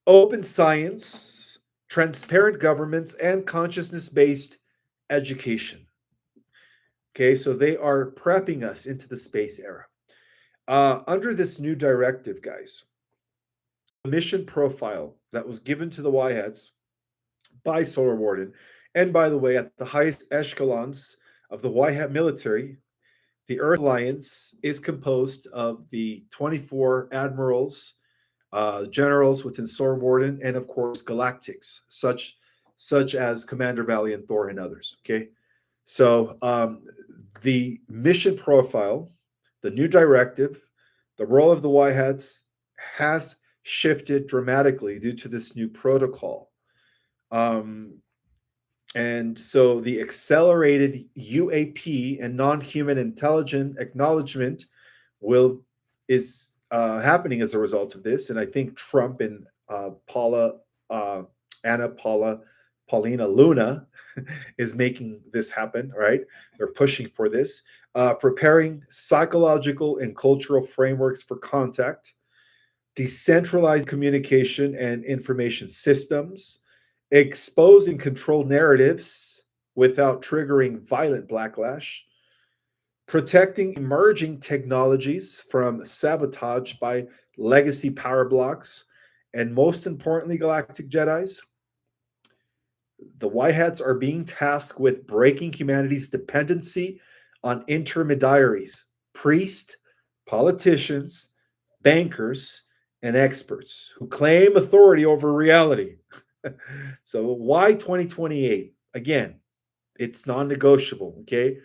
open science, transparent governments, and consciousness based education. Okay, so they are prepping us into the space era. Under this new directive, guys, the mission profile that was given to the Y hats by Solar Warden, and by the way, at the highest echelons of the Y hat military, the Earth Alliance is composed of the 24 admirals, generals within Solar Warden, and of course galactics, such as Commander Valiant, Thor, and others. Okay, so the mission profile, the new directive, the role of the Y hats has shifted dramatically due to this new protocol. Um, and so the accelerated UAP and non-human intelligent acknowledgement will is happening as a result of this. And I think Trump and uh, Anna Paulina Luna is making this happen, right? They're pushing for this, preparing psychological and cultural frameworks for contact, decentralized communication and information systems, exposing controlled narratives without triggering violent backlash, protecting emerging technologies from sabotage by legacy power blocks, and most importantly, Galactic Jedis, the White Hats are being tasked with breaking humanity's dependency on intermediaries, priests, politicians, bankers, and experts who claim authority over reality. So, why 2028? Again, it's non negotiable, okay?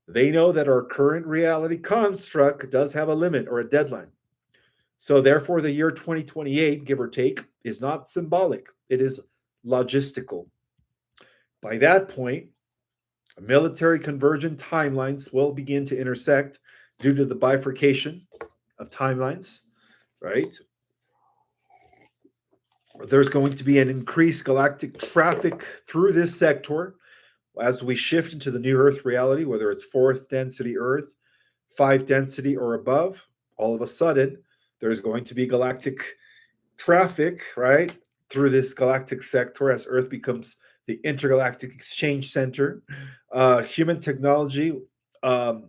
They know that our current reality construct does have a limit or a deadline. So, therefore, the year 2028, give or take, is not symbolic, it is logistical. By that point, military convergent timelines will begin to intersect due to the bifurcation of timelines, right? There's going to be an increased galactic traffic through this sector as we shift into the new Earth reality, whether it's fourth density Earth, five density, or above. All of a sudden, there's going to be galactic traffic, right, through this galactic sector as Earth becomes the intergalactic exchange center. Human technology, um,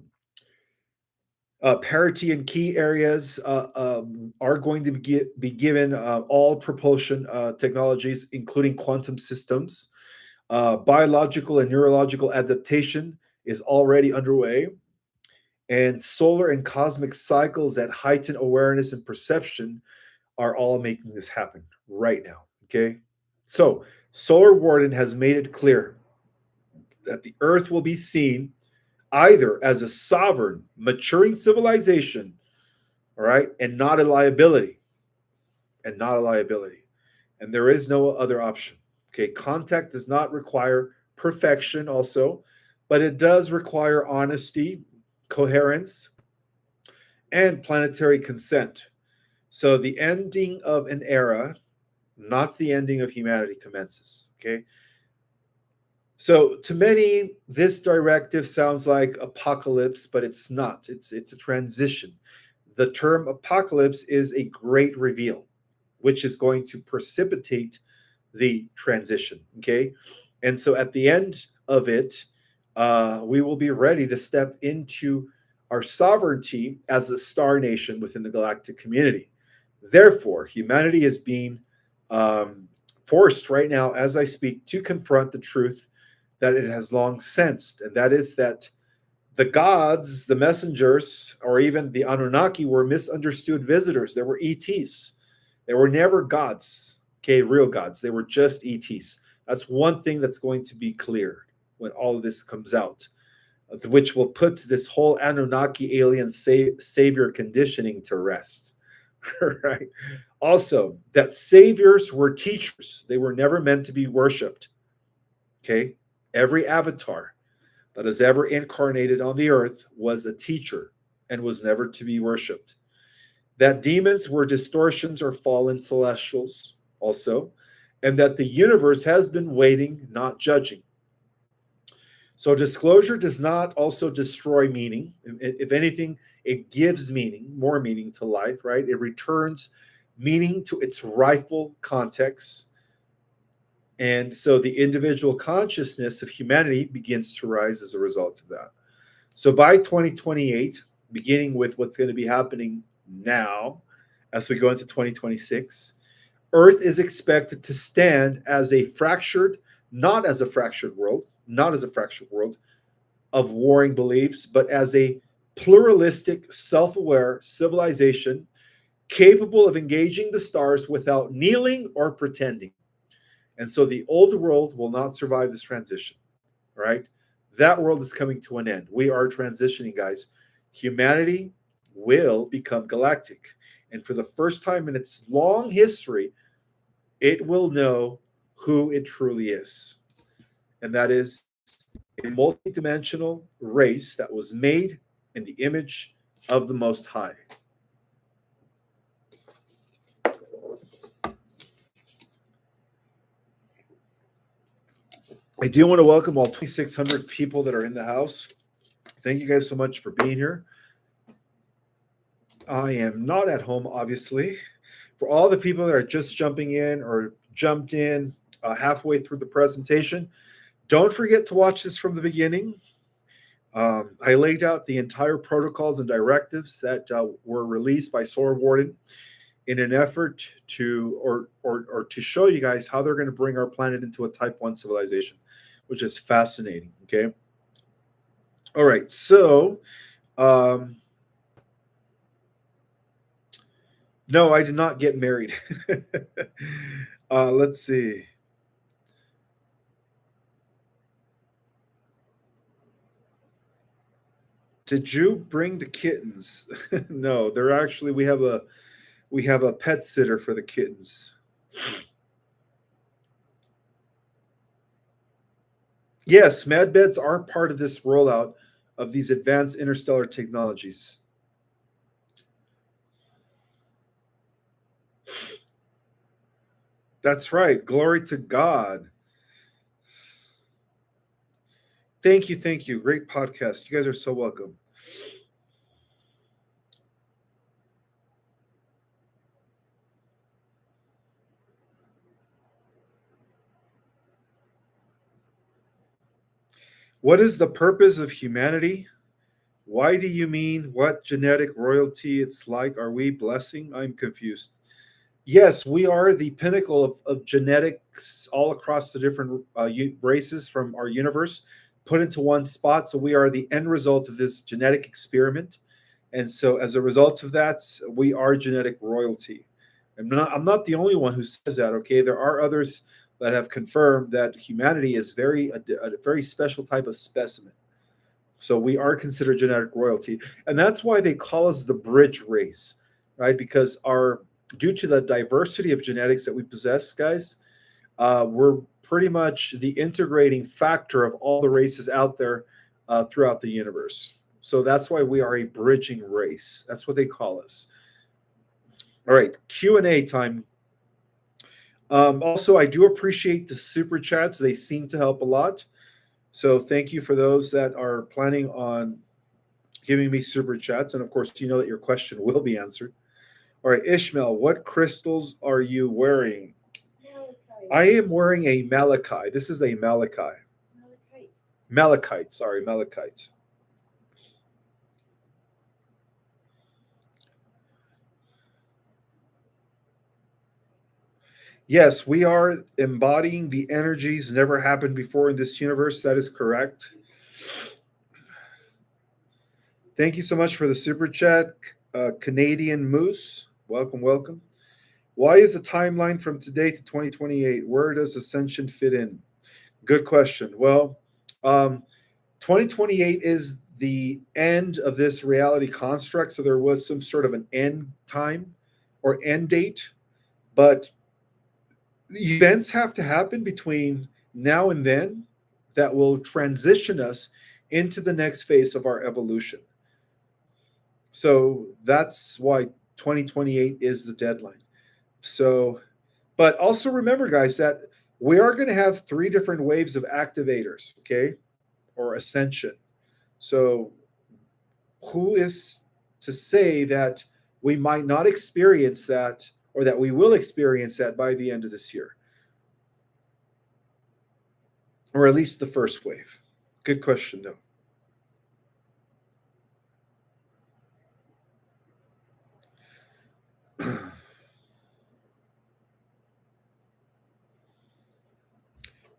parity in key areas are going to be given all propulsion technologies, including quantum systems. Biological and neurological adaptation is already underway, and solar and cosmic cycles that heighten awareness and perception are all making this happen right now. Okay. So, Solar Warden has made it clear that the Earth will be seen either as a sovereign, maturing civilization, all right, and not a liability, and not a liability. And there is no other option. Okay. Contact does not require perfection, also, but it does require honesty, coherence, and planetary consent. So, the ending of an era, not the ending of humanity, commences. Okay. So to many, this directive sounds like apocalypse, but it's not. It's a transition. The term apocalypse is a great reveal, which is going to precipitate the transition. Okay. And so at the end of it, we will be ready to step into our sovereignty as a star nation within the galactic community. Therefore, humanity is being um, forced right now, as I speak, to confront the truth that it has long sensed, and that is that the gods, the messengers, or even the Anunnaki were misunderstood visitors. They were ETs. They were never gods, okay, real gods. They were just ETs. That's one thing that's going to be clear when all of this comes out, which will put this whole Anunnaki alien savior conditioning to rest. Right? Also, that saviors were teachers. They were never meant to be worshipped. Okay? Every avatar that has ever incarnated on the earth was a teacher and was never to be worshipped. That demons were distortions or fallen celestials, also, and that the universe has been waiting, not judging. So, disclosure does not also destroy meaning. If anything, it gives meaning, more meaning to life, right? It returns meaning to its rightful context. And so the individual consciousness of humanity begins to rise as a result of that. So by 2028, beginning with what's going to be happening now as we go into 2026, Earth is expected to stand as a fractured, not as a fractured world, not as a fractured world of warring beliefs, but as a pluralistic, self aware civilization capable of engaging the stars without kneeling or pretending. And so the old world will not survive this transition, right? That world is coming to an end. We are transitioning, guys. Humanity will become galactic. And for the first time in its long history, it will know who it truly is. And that is a multidimensional race that was made in the image of the Most High. I do want to welcome all 2,600 people that are in the house. Thank you guys so much for being here. I am not at home, obviously. For all the people that are just jumping in or jumped in halfway through the presentation, don't forget to watch this from the beginning. I laid out the entire protocols and directives that were released by Solar Warden in an effort to or to show you guys how they're going to bring our planet into a Type One civilization, which is fascinating. Okay, all right. So, um, no, I did not get married. Let's see. Did you bring the kittens? No, they're actually we have a pet sitter for the kittens. Yes, mad beds are part of this rollout of these advanced interstellar technologies. That's right. Glory to God. Thank you, thank you. Great podcast. You guys are so welcome. What is the purpose of humanity? Why do you mean what genetic royalty it's like? Are we blessing? I'm confused. Yes, we are the pinnacle of genetics all across the different races from our universe put into one spot. So we are the end result of this genetic experiment. And so as a result of that, we are genetic royalty. I'm not the only one who says that, okay? There are others that have confirmed that humanity is a very special type of specimen. So we are considered genetic royalty, and that's why they call us the bridge race, right? Because our due to the diversity of genetics that we possess, guys, we're pretty much the integrating factor of all the races out there throughout the universe. So that's why we are a bridging race. That's what they call us. All right, Q&A time. Also, I do appreciate the super chats. They seem to help a lot. So thank you for those that are planning on giving me super chats. And of course, you know that your question will be answered. All right, Ishmael, what crystals are you wearing? I am wearing a malachite. This is a malachite. Malachite, sorry, malachite. Yes, we are embodying the energies never happened before in this universe. That is correct. Thank you so much for the super chat, Canadian Moose. Welcome, welcome. Why is the timeline from today to 2028? Where does ascension fit in? Good question. Well, 2028 is the end of this reality construct. So there was some sort of an end time or end date, but events have to happen between now and then that will transition us into the next phase of our evolution. So that's why 2028 is the deadline. So, but also remember, guys, that we are going to have three different waves of activators, okay, or ascension. So, who is to say that we might not experience that or that we will experience that by the end of this year, or at least the first wave? Good question, though.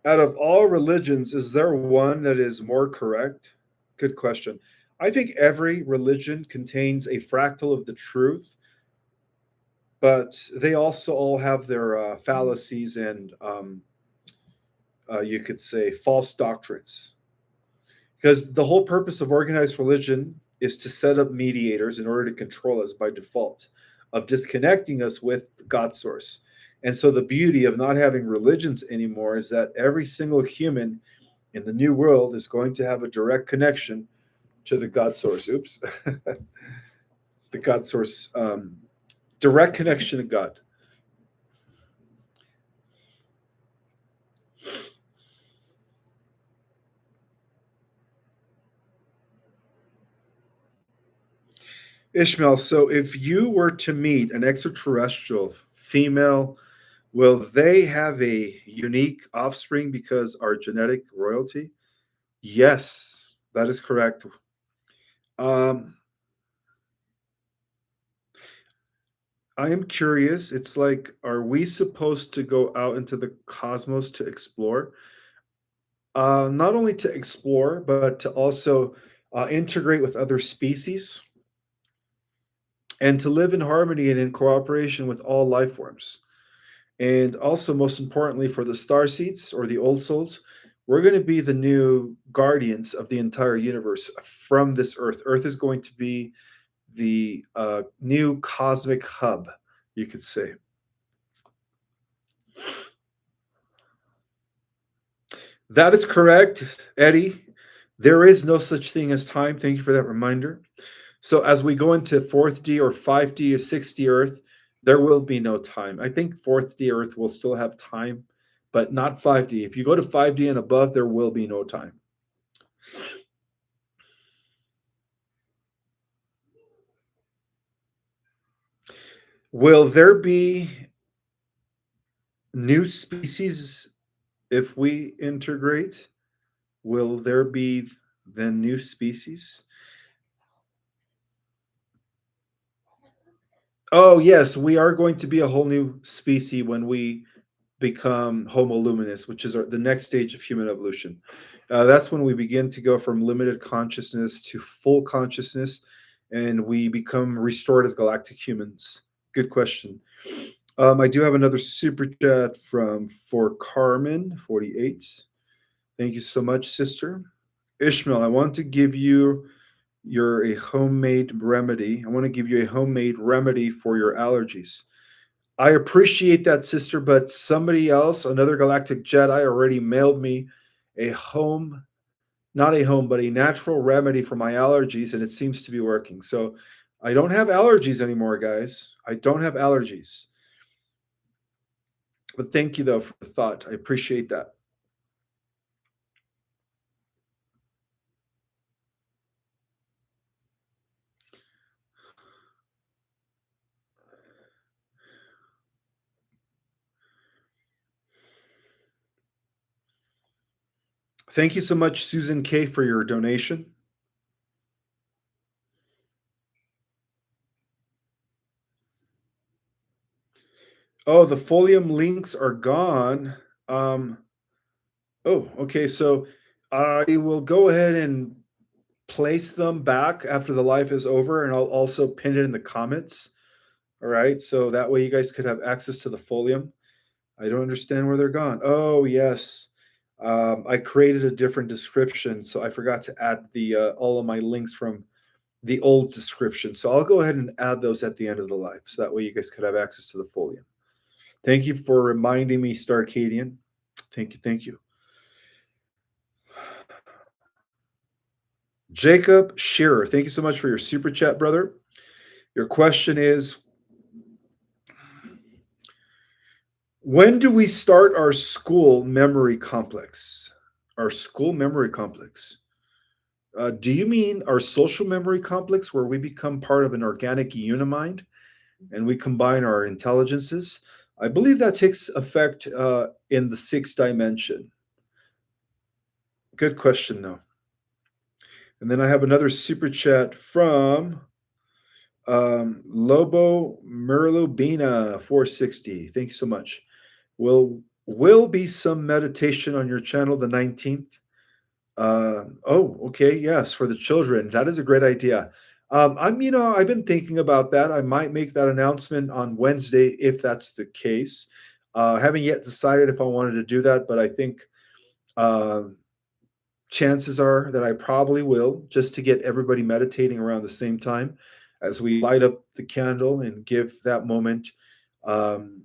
Out of all religions, is there one that is more correct? Good question. I think every religion contains a fractal of the truth, but they also all have their fallacies and you could say false doctrines. Because the whole purpose of organized religion is to set up mediators in order to control us by default, of disconnecting us with God source. And so the beauty of not having religions anymore is that every single human in the new world is going to have a direct connection to the God source. Oops, the God source, direct connection to God. Ishmael, so if you were to meet an extraterrestrial female, will they have a unique offspring because our genetic royalty? Yes. That is correct. Um, I am curious. It's like, are we supposed to go out into the cosmos to explore? Not only to explore, but to also integrate with other species and to live in harmony and in cooperation with all life forms. And also, most importantly, for the star seeds or the old souls, we're going to be the new guardians of the entire universe from this Earth. Earth is going to be the new cosmic hub, you could say. That is correct, Eddie. There is no such thing as time. Thank you for that reminder. So, as we go into fourth D or 5D or 6D Earth, there will be no time. I think fourth D Earth will still have time, but not 5D. If you go to 5D and above, there will be no time. Will there be new species if we integrate? Will there be then new species? Oh, yes, we are going to be a whole new species when we become Homo luminous, which is the next stage of human evolution. That's when we begin to go from limited consciousness to full consciousness, and we become restored as galactic humans. Good question. I do have another super chat from for Carmen 48. Thank you so much, sister. Ishmael, I want to give you your a homemade remedy. I want to give you a homemade remedy for your allergies. I appreciate that, sister, but somebody else, another galactic Jedi, already mailed me a home, not a home, but a natural remedy for my allergies, and it seems to be working. So I don't have allergies anymore, guys. I don't have allergies. But thank you, though, for the thought. I appreciate that. Thank you so much, Susan K, for your donation. Oh, the Folium links are gone. Um, oh, okay. So I will go ahead and place them back after the live is over, and I'll also pin it in the comments. All right, so that way you guys could have access to the folium. I don't understand where they're gone. Oh yes, I created a different description, so I forgot to add the all of my links from the old description. So I'll go ahead and add those at the end of the live, so that way you guys could have access to the folium. Thank you for reminding me, Starcadian. Thank you, thank you. Jacob Shearer, thank you so much for your super chat, brother. Your question is, when do we start our school memory complex? Our school memory complex. Do you mean our social memory complex where we become part of an organic unimind and we combine our intelligences? I believe that takes effect in the sixth dimension. Good question, though. And then I have another super chat from Lobo Merlobina 460. Thank you so much. Will be some meditation on your channel the 19th. Oh, okay, yes, for the children. That is a great idea. I've been thinking about that. I might make that announcement on Wednesday if that's the case. Haven't yet decided if I wanted to do that, but I think uh, chances are that I probably will, just to get everybody meditating around the same time as we light up the candle and give that moment um,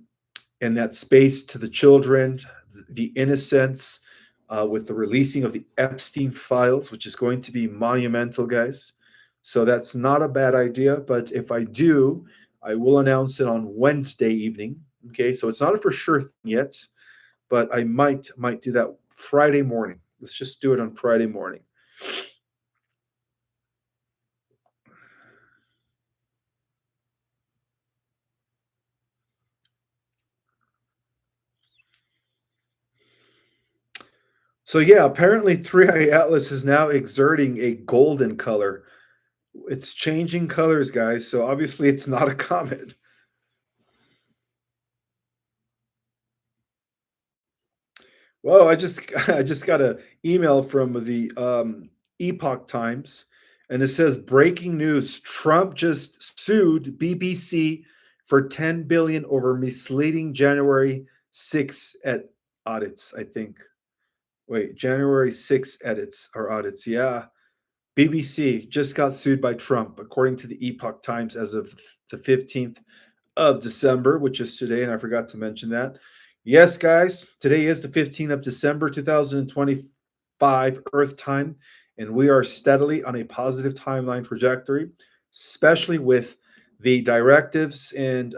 and that space to the children, the innocence, with the releasing of the Epstein files, which is going to be monumental, guys. So that's not a bad idea. But if I do, I will announce it on Wednesday evening. Okay, so it's not a for sure thing yet, but I might do that Friday morning. Let's just do it on Friday morning. So yeah, apparently 3i Atlas is now exerting a golden color. It's changing colors, guys. So obviously it's not a comet. Well, I just I just got an email from the Epoch Times, and it says breaking news: Trump just sued BBC for 10 billion over misleading January 6 at audits. I think. Wait, January 6 edits or audits? Yeah, BBC just got sued by Trump, according to the Epoch Times, as of the 15th of December, which is today, and I forgot to mention that. Yes, guys, today is the 15th of December, 2025, Earth time, and we are steadily on a positive timeline trajectory, especially with the directives and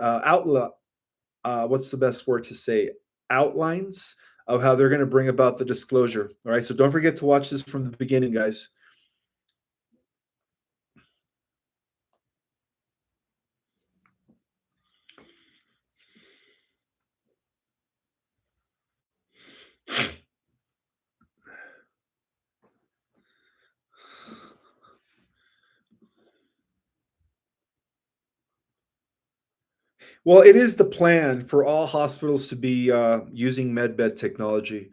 what's the best word to say? Outlines of how they're going to bring about the disclosure. All right, so don't forget to watch this from the beginning, guys. Well, it is the plan for all hospitals to be using medbed technology.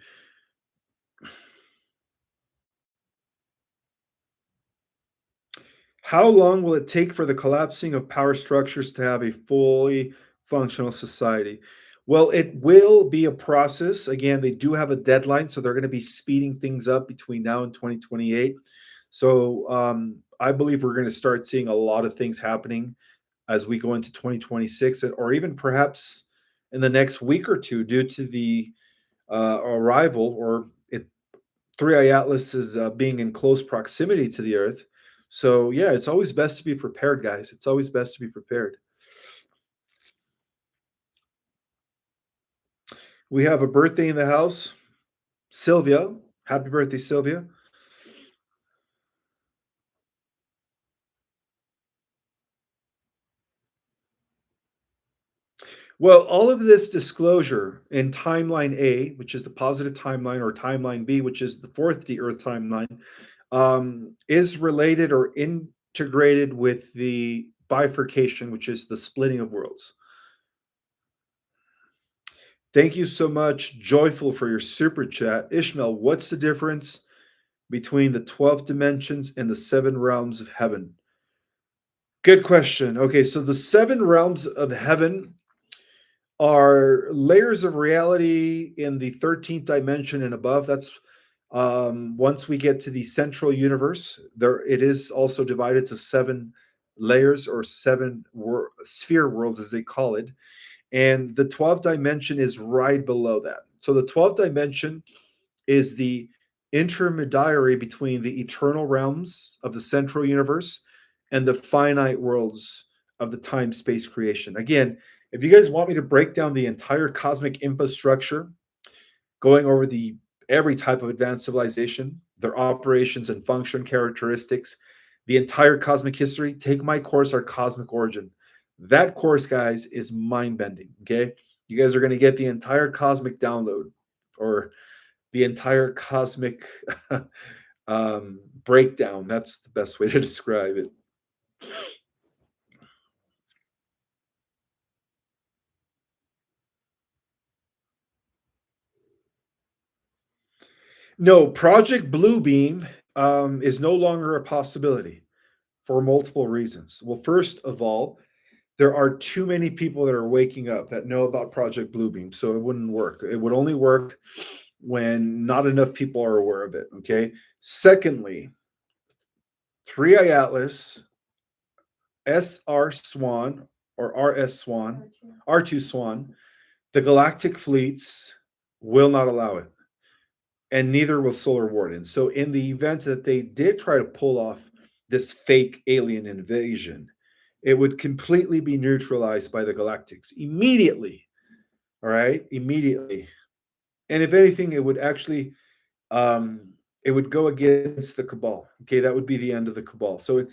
How long will it take for the collapsing of power structures to have a fully functional society? Well, it will be a process. Again, they do have a deadline, so they're going to be speeding things up between now and 2028. So I believe we're going to start seeing a lot of things happening as we go into 2026, or even perhaps in the next week or two, due to the arrival or it 3i Atlas is being in close proximity to the Earth. So yeah, it's always best to be prepared, guys. It's always best to be prepared. We have a birthday in the house, Sylvia. Happy birthday, Sylvia. Well, all of this disclosure in timeline A, which is the positive timeline, or timeline B, which is the fourth D Earth timeline, is related or integrated with the bifurcation, which is the splitting of worlds. Thank you so much, Joyful, for your super chat. Ishmael, what's the difference between the 12 dimensions and the seven realms of heaven? Good question. Okay, so the seven realms of heaven are layers of reality in the 13th dimension and above. That's once we get to the central universe, there it is also divided to seven layers, or sphere worlds, as they call it. And the 12th dimension is right below that. So the 12th dimension is the intermediary between the eternal realms of the central universe and the finite worlds of the time space creation. Again, if you guys want me to break down the entire cosmic infrastructure, going over the every type of advanced civilization, their operations and function characteristics, the entire cosmic history, take my course, Our Cosmic Origin. That course, guys, is mind bending. Okay. You guys are going to get the entire cosmic download, or the entire cosmic breakdown. That's the best way to describe it. No, Project Bluebeam is no longer a possibility for multiple reasons. Well, first of all, there are too many people that are waking up that know about Project Bluebeam, so it wouldn't work. It would only work when not enough people are aware of it. Okay. Secondly, 3i Atlas, SR Swan, or RS Swan, R2 Swan, the galactic fleets will not allow it, and neither will Solar Warden. So, in the event that they did try to pull off this fake alien invasion, it would completely be neutralized by the Galactics immediately. All right, immediately. And if anything, it would actually it would go against the Cabal. Okay, that would be the end of the Cabal. So,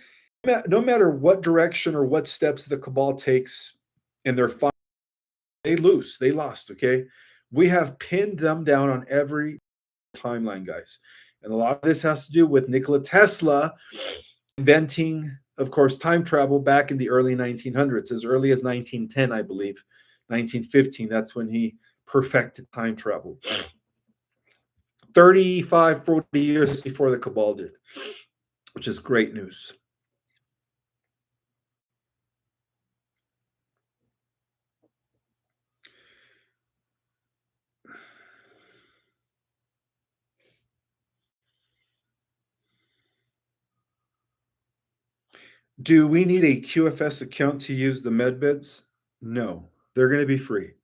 no matter what direction or what steps the Cabal takes in their fight, they lose. They lost. Okay, we have pinned them down on every timeline, guys. And a lot of this has to do with Nikola Tesla inventing, of course, time travel back in the early 1900s, as early as 1910, I believe. 1915, that's when he perfected time travel. 35, 40 years before the Cabal did, which is great news. Do we need a QFS account to use the medbeds? No, they're going to be free.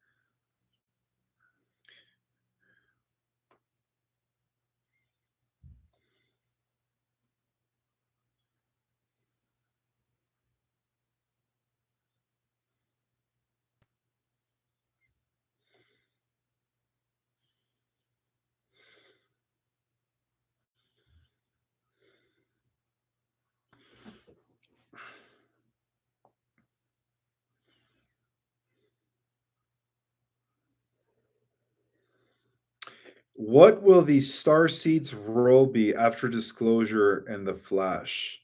What will the Star Seeds role be after disclosure and the Flash?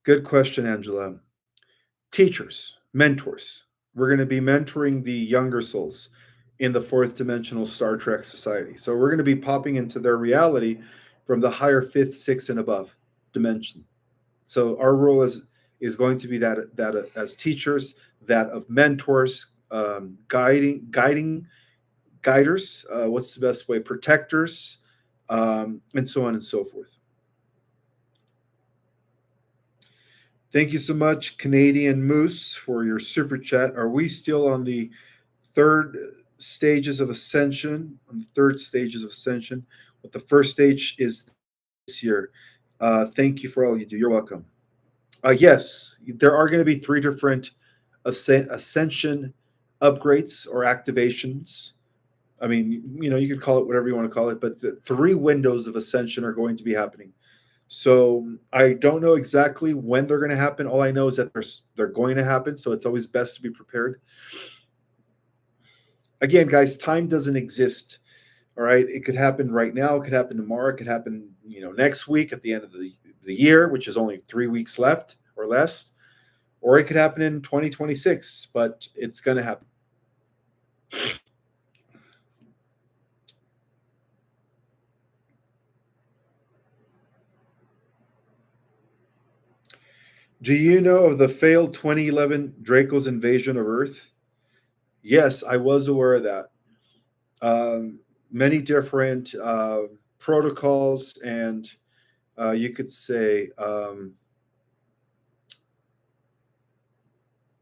Good question, Angela. Teachers, mentors. We're going to be mentoring the younger souls in the fourth dimensional Star Trek society. So we're going to be popping into their reality from the higher fifth, sixth, and above dimension. So our role is going to be that as teachers, that of mentors, guiding guiders. What's the best way? Protectors, and so on and so forth. Thank you so much, Canadian Moose, for your super chat. Are we still on the third stages of ascension? On the third stages of ascension, what the first stage is this year. Thank you for all you do. You're welcome. Yes, there are going to be three different ascension upgrades or activations. I mean, you could call it whatever you want to call it, but the three windows of ascension are going to be happening. So I don't know exactly when they're going to happen. All I know is that they're going to happen. So it's always best to be prepared. Again, guys, time doesn't exist. All right, it could happen right now. It could happen tomorrow. It could happen, next week at the end of the year, which is only 3 weeks left or less, or it could happen in 2026. But it's going to happen. Do you know of the failed 2011 Draco's invasion of Earth? Yes, I was aware of that. Many different protocols and you could say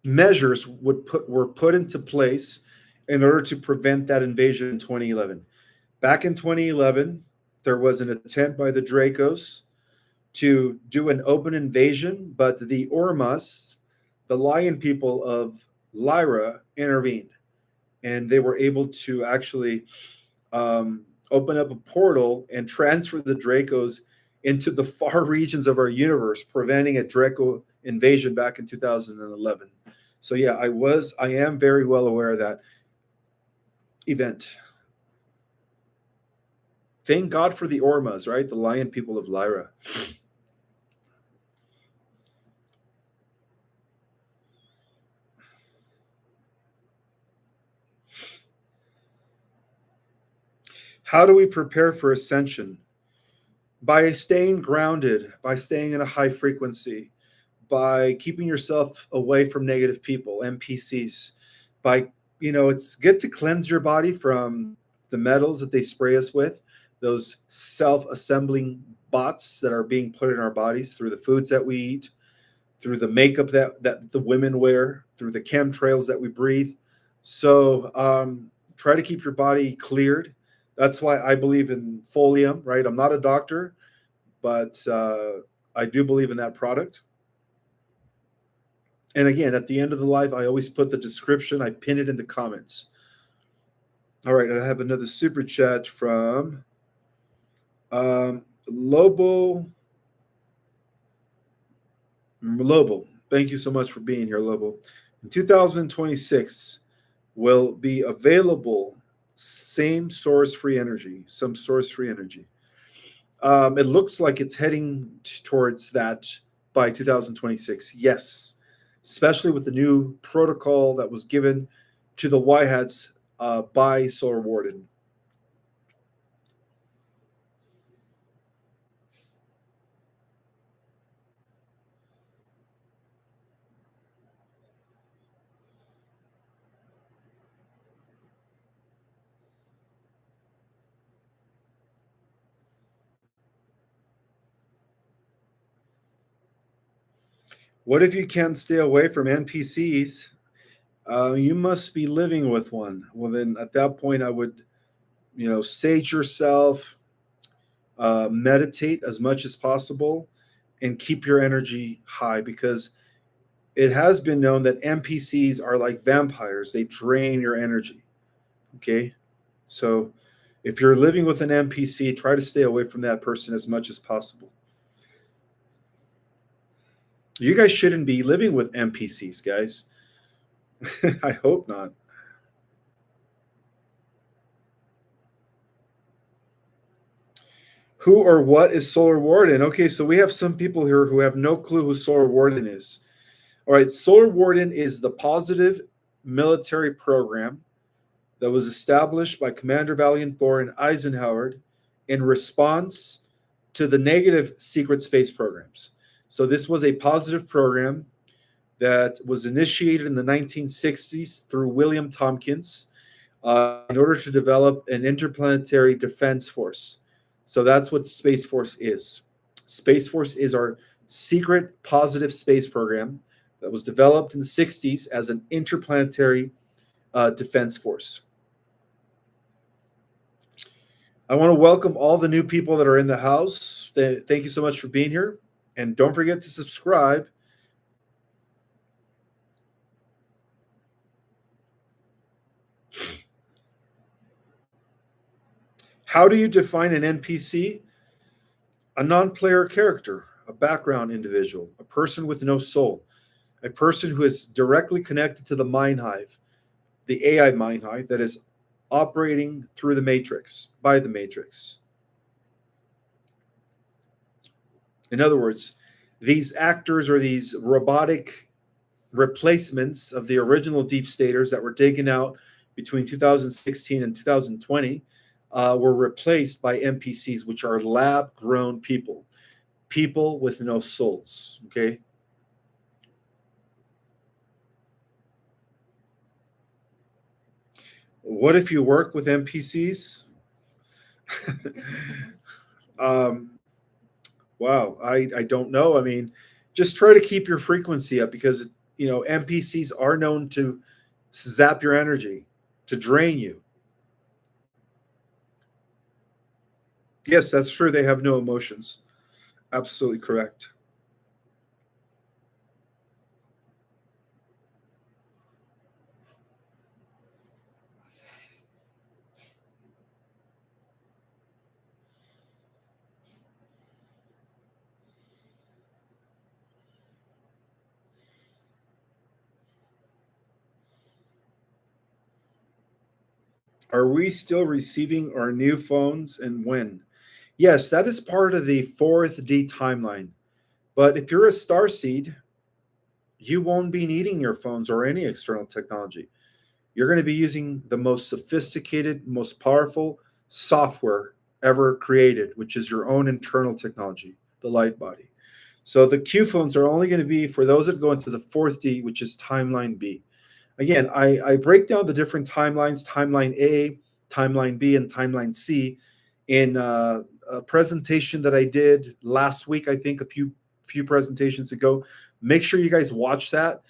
measures were put into place in order to prevent that invasion in 2011. Back in 2011, there was an attempt by the Dracos to do an open invasion, but the Ormas, the lion people of Lyra, intervened, and they were able to actually open up a portal and transfer the Dracos into the far regions of our universe, preventing a Draco invasion back in 2011. So yeah, I am very well aware of that event. Thank God for the Ormas, right? The lion people of Lyra. How do we prepare for ascension? By staying grounded, by staying in a high frequency, by keeping yourself away from negative people, NPCs, by, it's good to cleanse your body from the metals that they spray us with, those self-assembling bots that are being put in our bodies through the foods that we eat, through the makeup that the women wear, through the chemtrails that we breathe. So try to keep your body cleared. That's why I believe in Folium, right? I'm not a doctor, but I do believe in that product. And again, at the end of the live, I always put the description. I pin it in the comments. All right, I have another super chat from Lobo. Lobo, thank you so much for being here, Lobo. In 2026, will be available Same source free energy, some source free energy. It looks like it's heading towards that by 2026. Yes, especially with the new protocol that was given to the Y hats by Solar Warden. What if you can't stay away from NPCs? You must be living with one. Well, then at that point, I would, sage yourself, meditate as much as possible, and keep your energy high because it has been known that NPCs are like vampires. They drain your energy. Okay. So if you're living with an NPC, try to stay away from that person as much as possible. You guys shouldn't be living with NPCs, guys. I hope not. Who or what is Solar Warden? Okay, so we have some people here who have no clue who Solar Warden is. All right, Solar Warden is the positive military program that was established by Commander Valiant Thor and Eisenhower in response to the negative secret space programs. So this was a positive program that was initiated in the 1960s through William Tompkins in order to develop an interplanetary defense force. So that's what Space Force is. Space Force is our secret positive space program that was developed in the 60s as an interplanetary defense force. I want to welcome all the new people that are in the house. Thank you so much for being here. And don't forget to subscribe. How do you define an NPC? A non player character, a background individual, a person with no soul, a person who is directly connected to the mind hive, the AI mind hive that is operating through the matrix, by the matrix. In other words, these actors or these robotic replacements of the original deep staters that were taken out between 2016 and 2020 were replaced by NPCs, which are lab grown people, people with no souls. Okay. What if you work with NPCs? um, wow, I don't know. I mean, just try to keep your frequency up because NPCs are known to zap your energy, to drain you. Yes, that's true. They have no emotions. Absolutely correct. Are we still receiving our new phones and when? Yes, that is part of the fourth D timeline. But if you're a star seed, you won't be needing your phones or any external technology. You're going to be using the most sophisticated, most powerful software ever created, which is your own internal technology, the light body. So the Q phones are only going to be for those that go into the fourth D, which is timeline B. Again, I break down the different timelines, timeline A, timeline B, and timeline C in a presentation that I did last week, I think a few presentations ago. Make sure you guys watch that.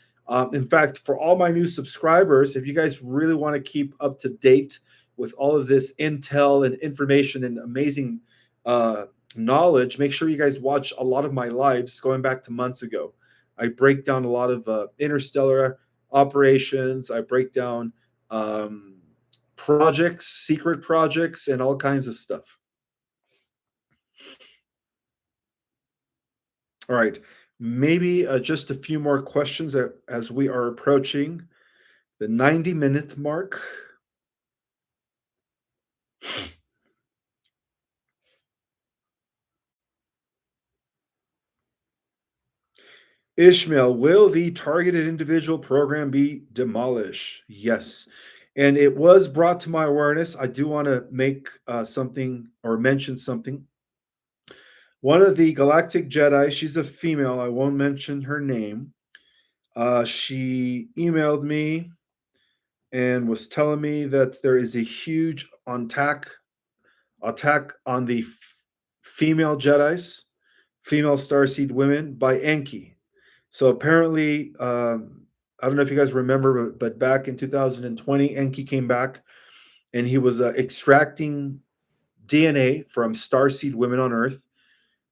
In fact, for all my new subscribers, if you guys really want to keep up to date with all of this intel and information and amazing uh, knowledge, make sure you guys watch a lot of my lives going back to months ago. I break down a lot of interstellar operations. I break down um, projects, secret projects, and all kinds of stuff. All right. Maybe just a few more questions as we are approaching the 90-minute mark. Ishmael, will the targeted individual program be demolished? Yes. And it was brought to my awareness. I do want to make something or mention something. One of the Galactic Jedi, she's a female. I won't mention her name. She emailed me and was telling me that there is a huge attack on the female Jedi's, female starseed women by Enki. So apparently, I don't know if you guys remember, but back in 2020, Enki came back and he was extracting DNA from starseed women on Earth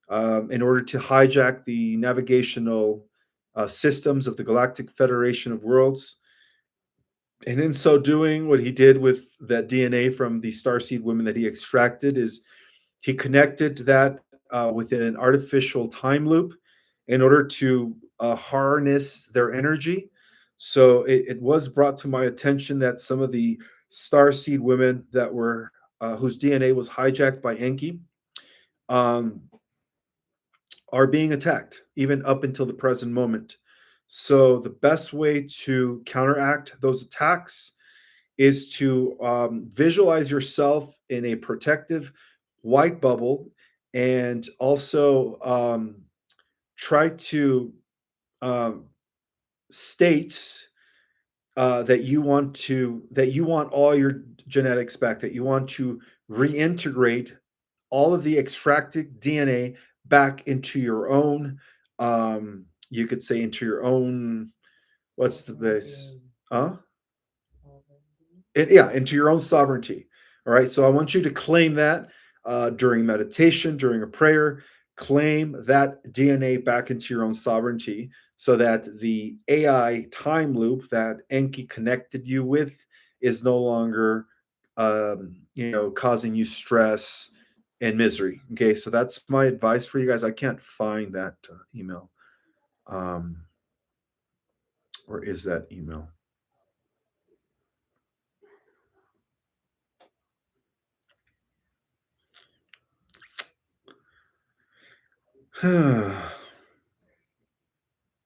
in order to hijack the navigational systems of the Galactic Federation of Worlds. And in so doing, what he did with that DNA from the starseed women that he extracted is he connected that within an artificial time loop in order to harness their energy. So it was brought to my attention that some of the starseed women that were whose DNA was hijacked by Enki um, are being attacked, even up until the present moment. So the best way to counteract those attacks is to visualize yourself in a protective white bubble and also try to um, state that you want all your genetics back, that you want to reintegrate all of the extracted DNA back into your own you could say into your own what's the base huh yeah, into your own sovereignty. All right. So I want you to claim that during meditation, during a prayer, claim that DNA back into your own sovereignty so that the AI time loop that Enki connected you with is no longer, causing you stress and misery. Okay. So that's my advice for you guys. I can't find that email. Um, where is that email?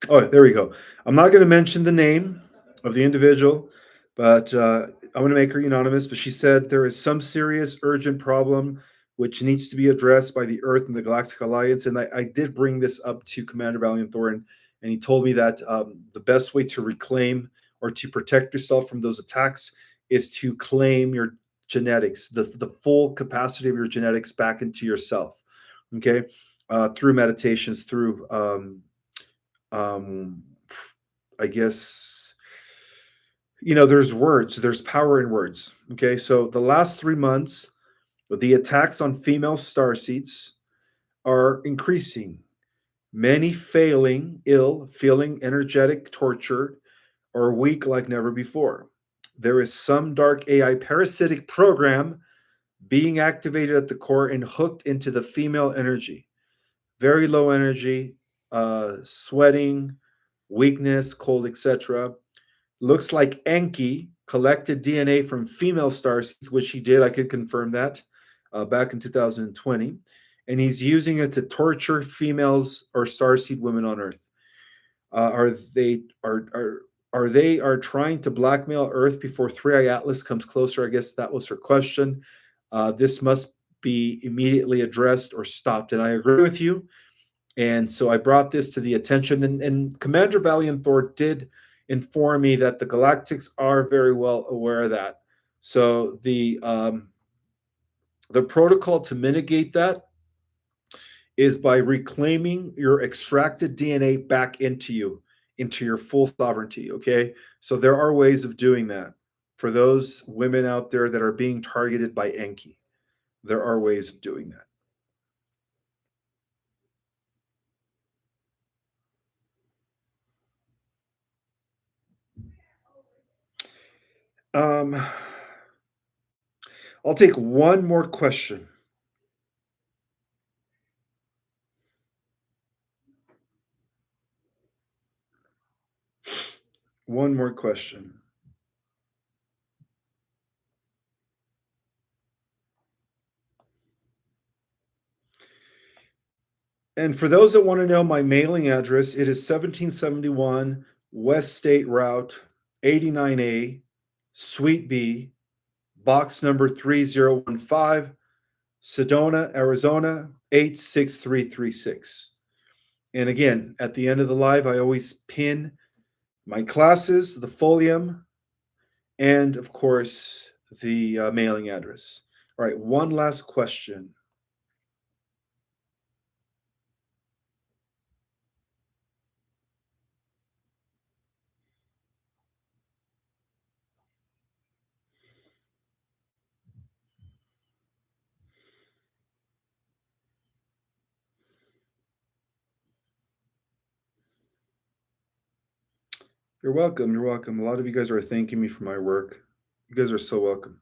Oh, there we go. I'm not going to mention the name of the individual, but I'm going to make her anonymous. But she said there is some serious, urgent problem which needs to be addressed by the Earth and the Galactic Alliance. And I did bring this up to Commander Valiant Thorin, and he told me that the best way to reclaim or to protect yourself from those attacks is to claim your genetics, the full capacity of your genetics back into yourself. Okay, through meditations, through um, I guess there's words, there's power in words. Okay, so the last 3 months, the attacks on female star seeds are increasing. Many failing, ill, feeling energetic, tortured, or weak like never before. There is some dark AI parasitic program being activated at the core and hooked into the female energy. Very low energy, sweating, weakness, cold, etc. Looks like Enki collected DNA from female star seeds, which he did. I could confirm that back in 2020. And he's using it to torture females or starseed women on Earth. Are they are they are trying to blackmail Earth before Three Eye Atlas comes closer? I guess that was her question. This must be immediately addressed or stopped. And I agree with you. And so I brought this to the attention, and Commander Valiant Thor did inform me that the Galactics are very well aware of that. So the protocol to mitigate that is by reclaiming your extracted DNA back into you, into your full sovereignty. Okay, so there are ways of doing that for those women out there that are being targeted by Enki. There are ways of doing that. I'll take one more question. One more question. And for those that want to know my mailing address, it is 1771 West State Route 89A, Suite B, box number 3015, Sedona, Arizona 86336. And again, at the end of the live, I always pin my classes, the folium, and of course, the mailing address. All right, one last question. You're welcome. You're welcome. A lot of you guys are thanking me for my work. You guys are so welcome.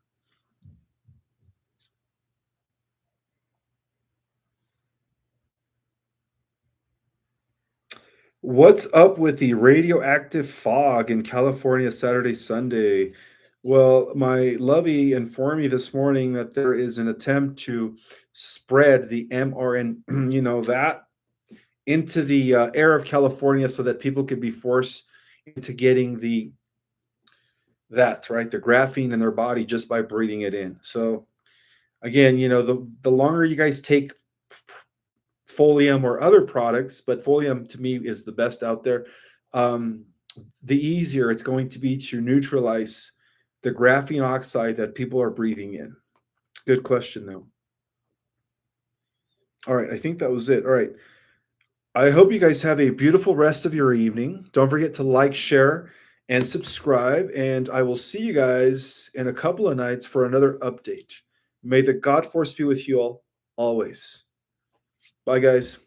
What's up with the radioactive fog in California Saturday, Sunday? Well, my lovey informed me this morning that there is an attempt to spread the mRNA, that into the air of California so that people could be forced into getting the graphene in their body just by breathing it in. So again, the longer you guys take Folium or other products, but Folium to me is the best out there. Um, the easier it's going to be to neutralize the graphene oxide that people are breathing in. Good question, though. All right, I think that was it. All right. I hope you guys have a beautiful rest of your evening. Don't forget to like, share, and subscribe. And I will see you guys in a couple of nights for another update. May the God force be with you all always. Bye, guys.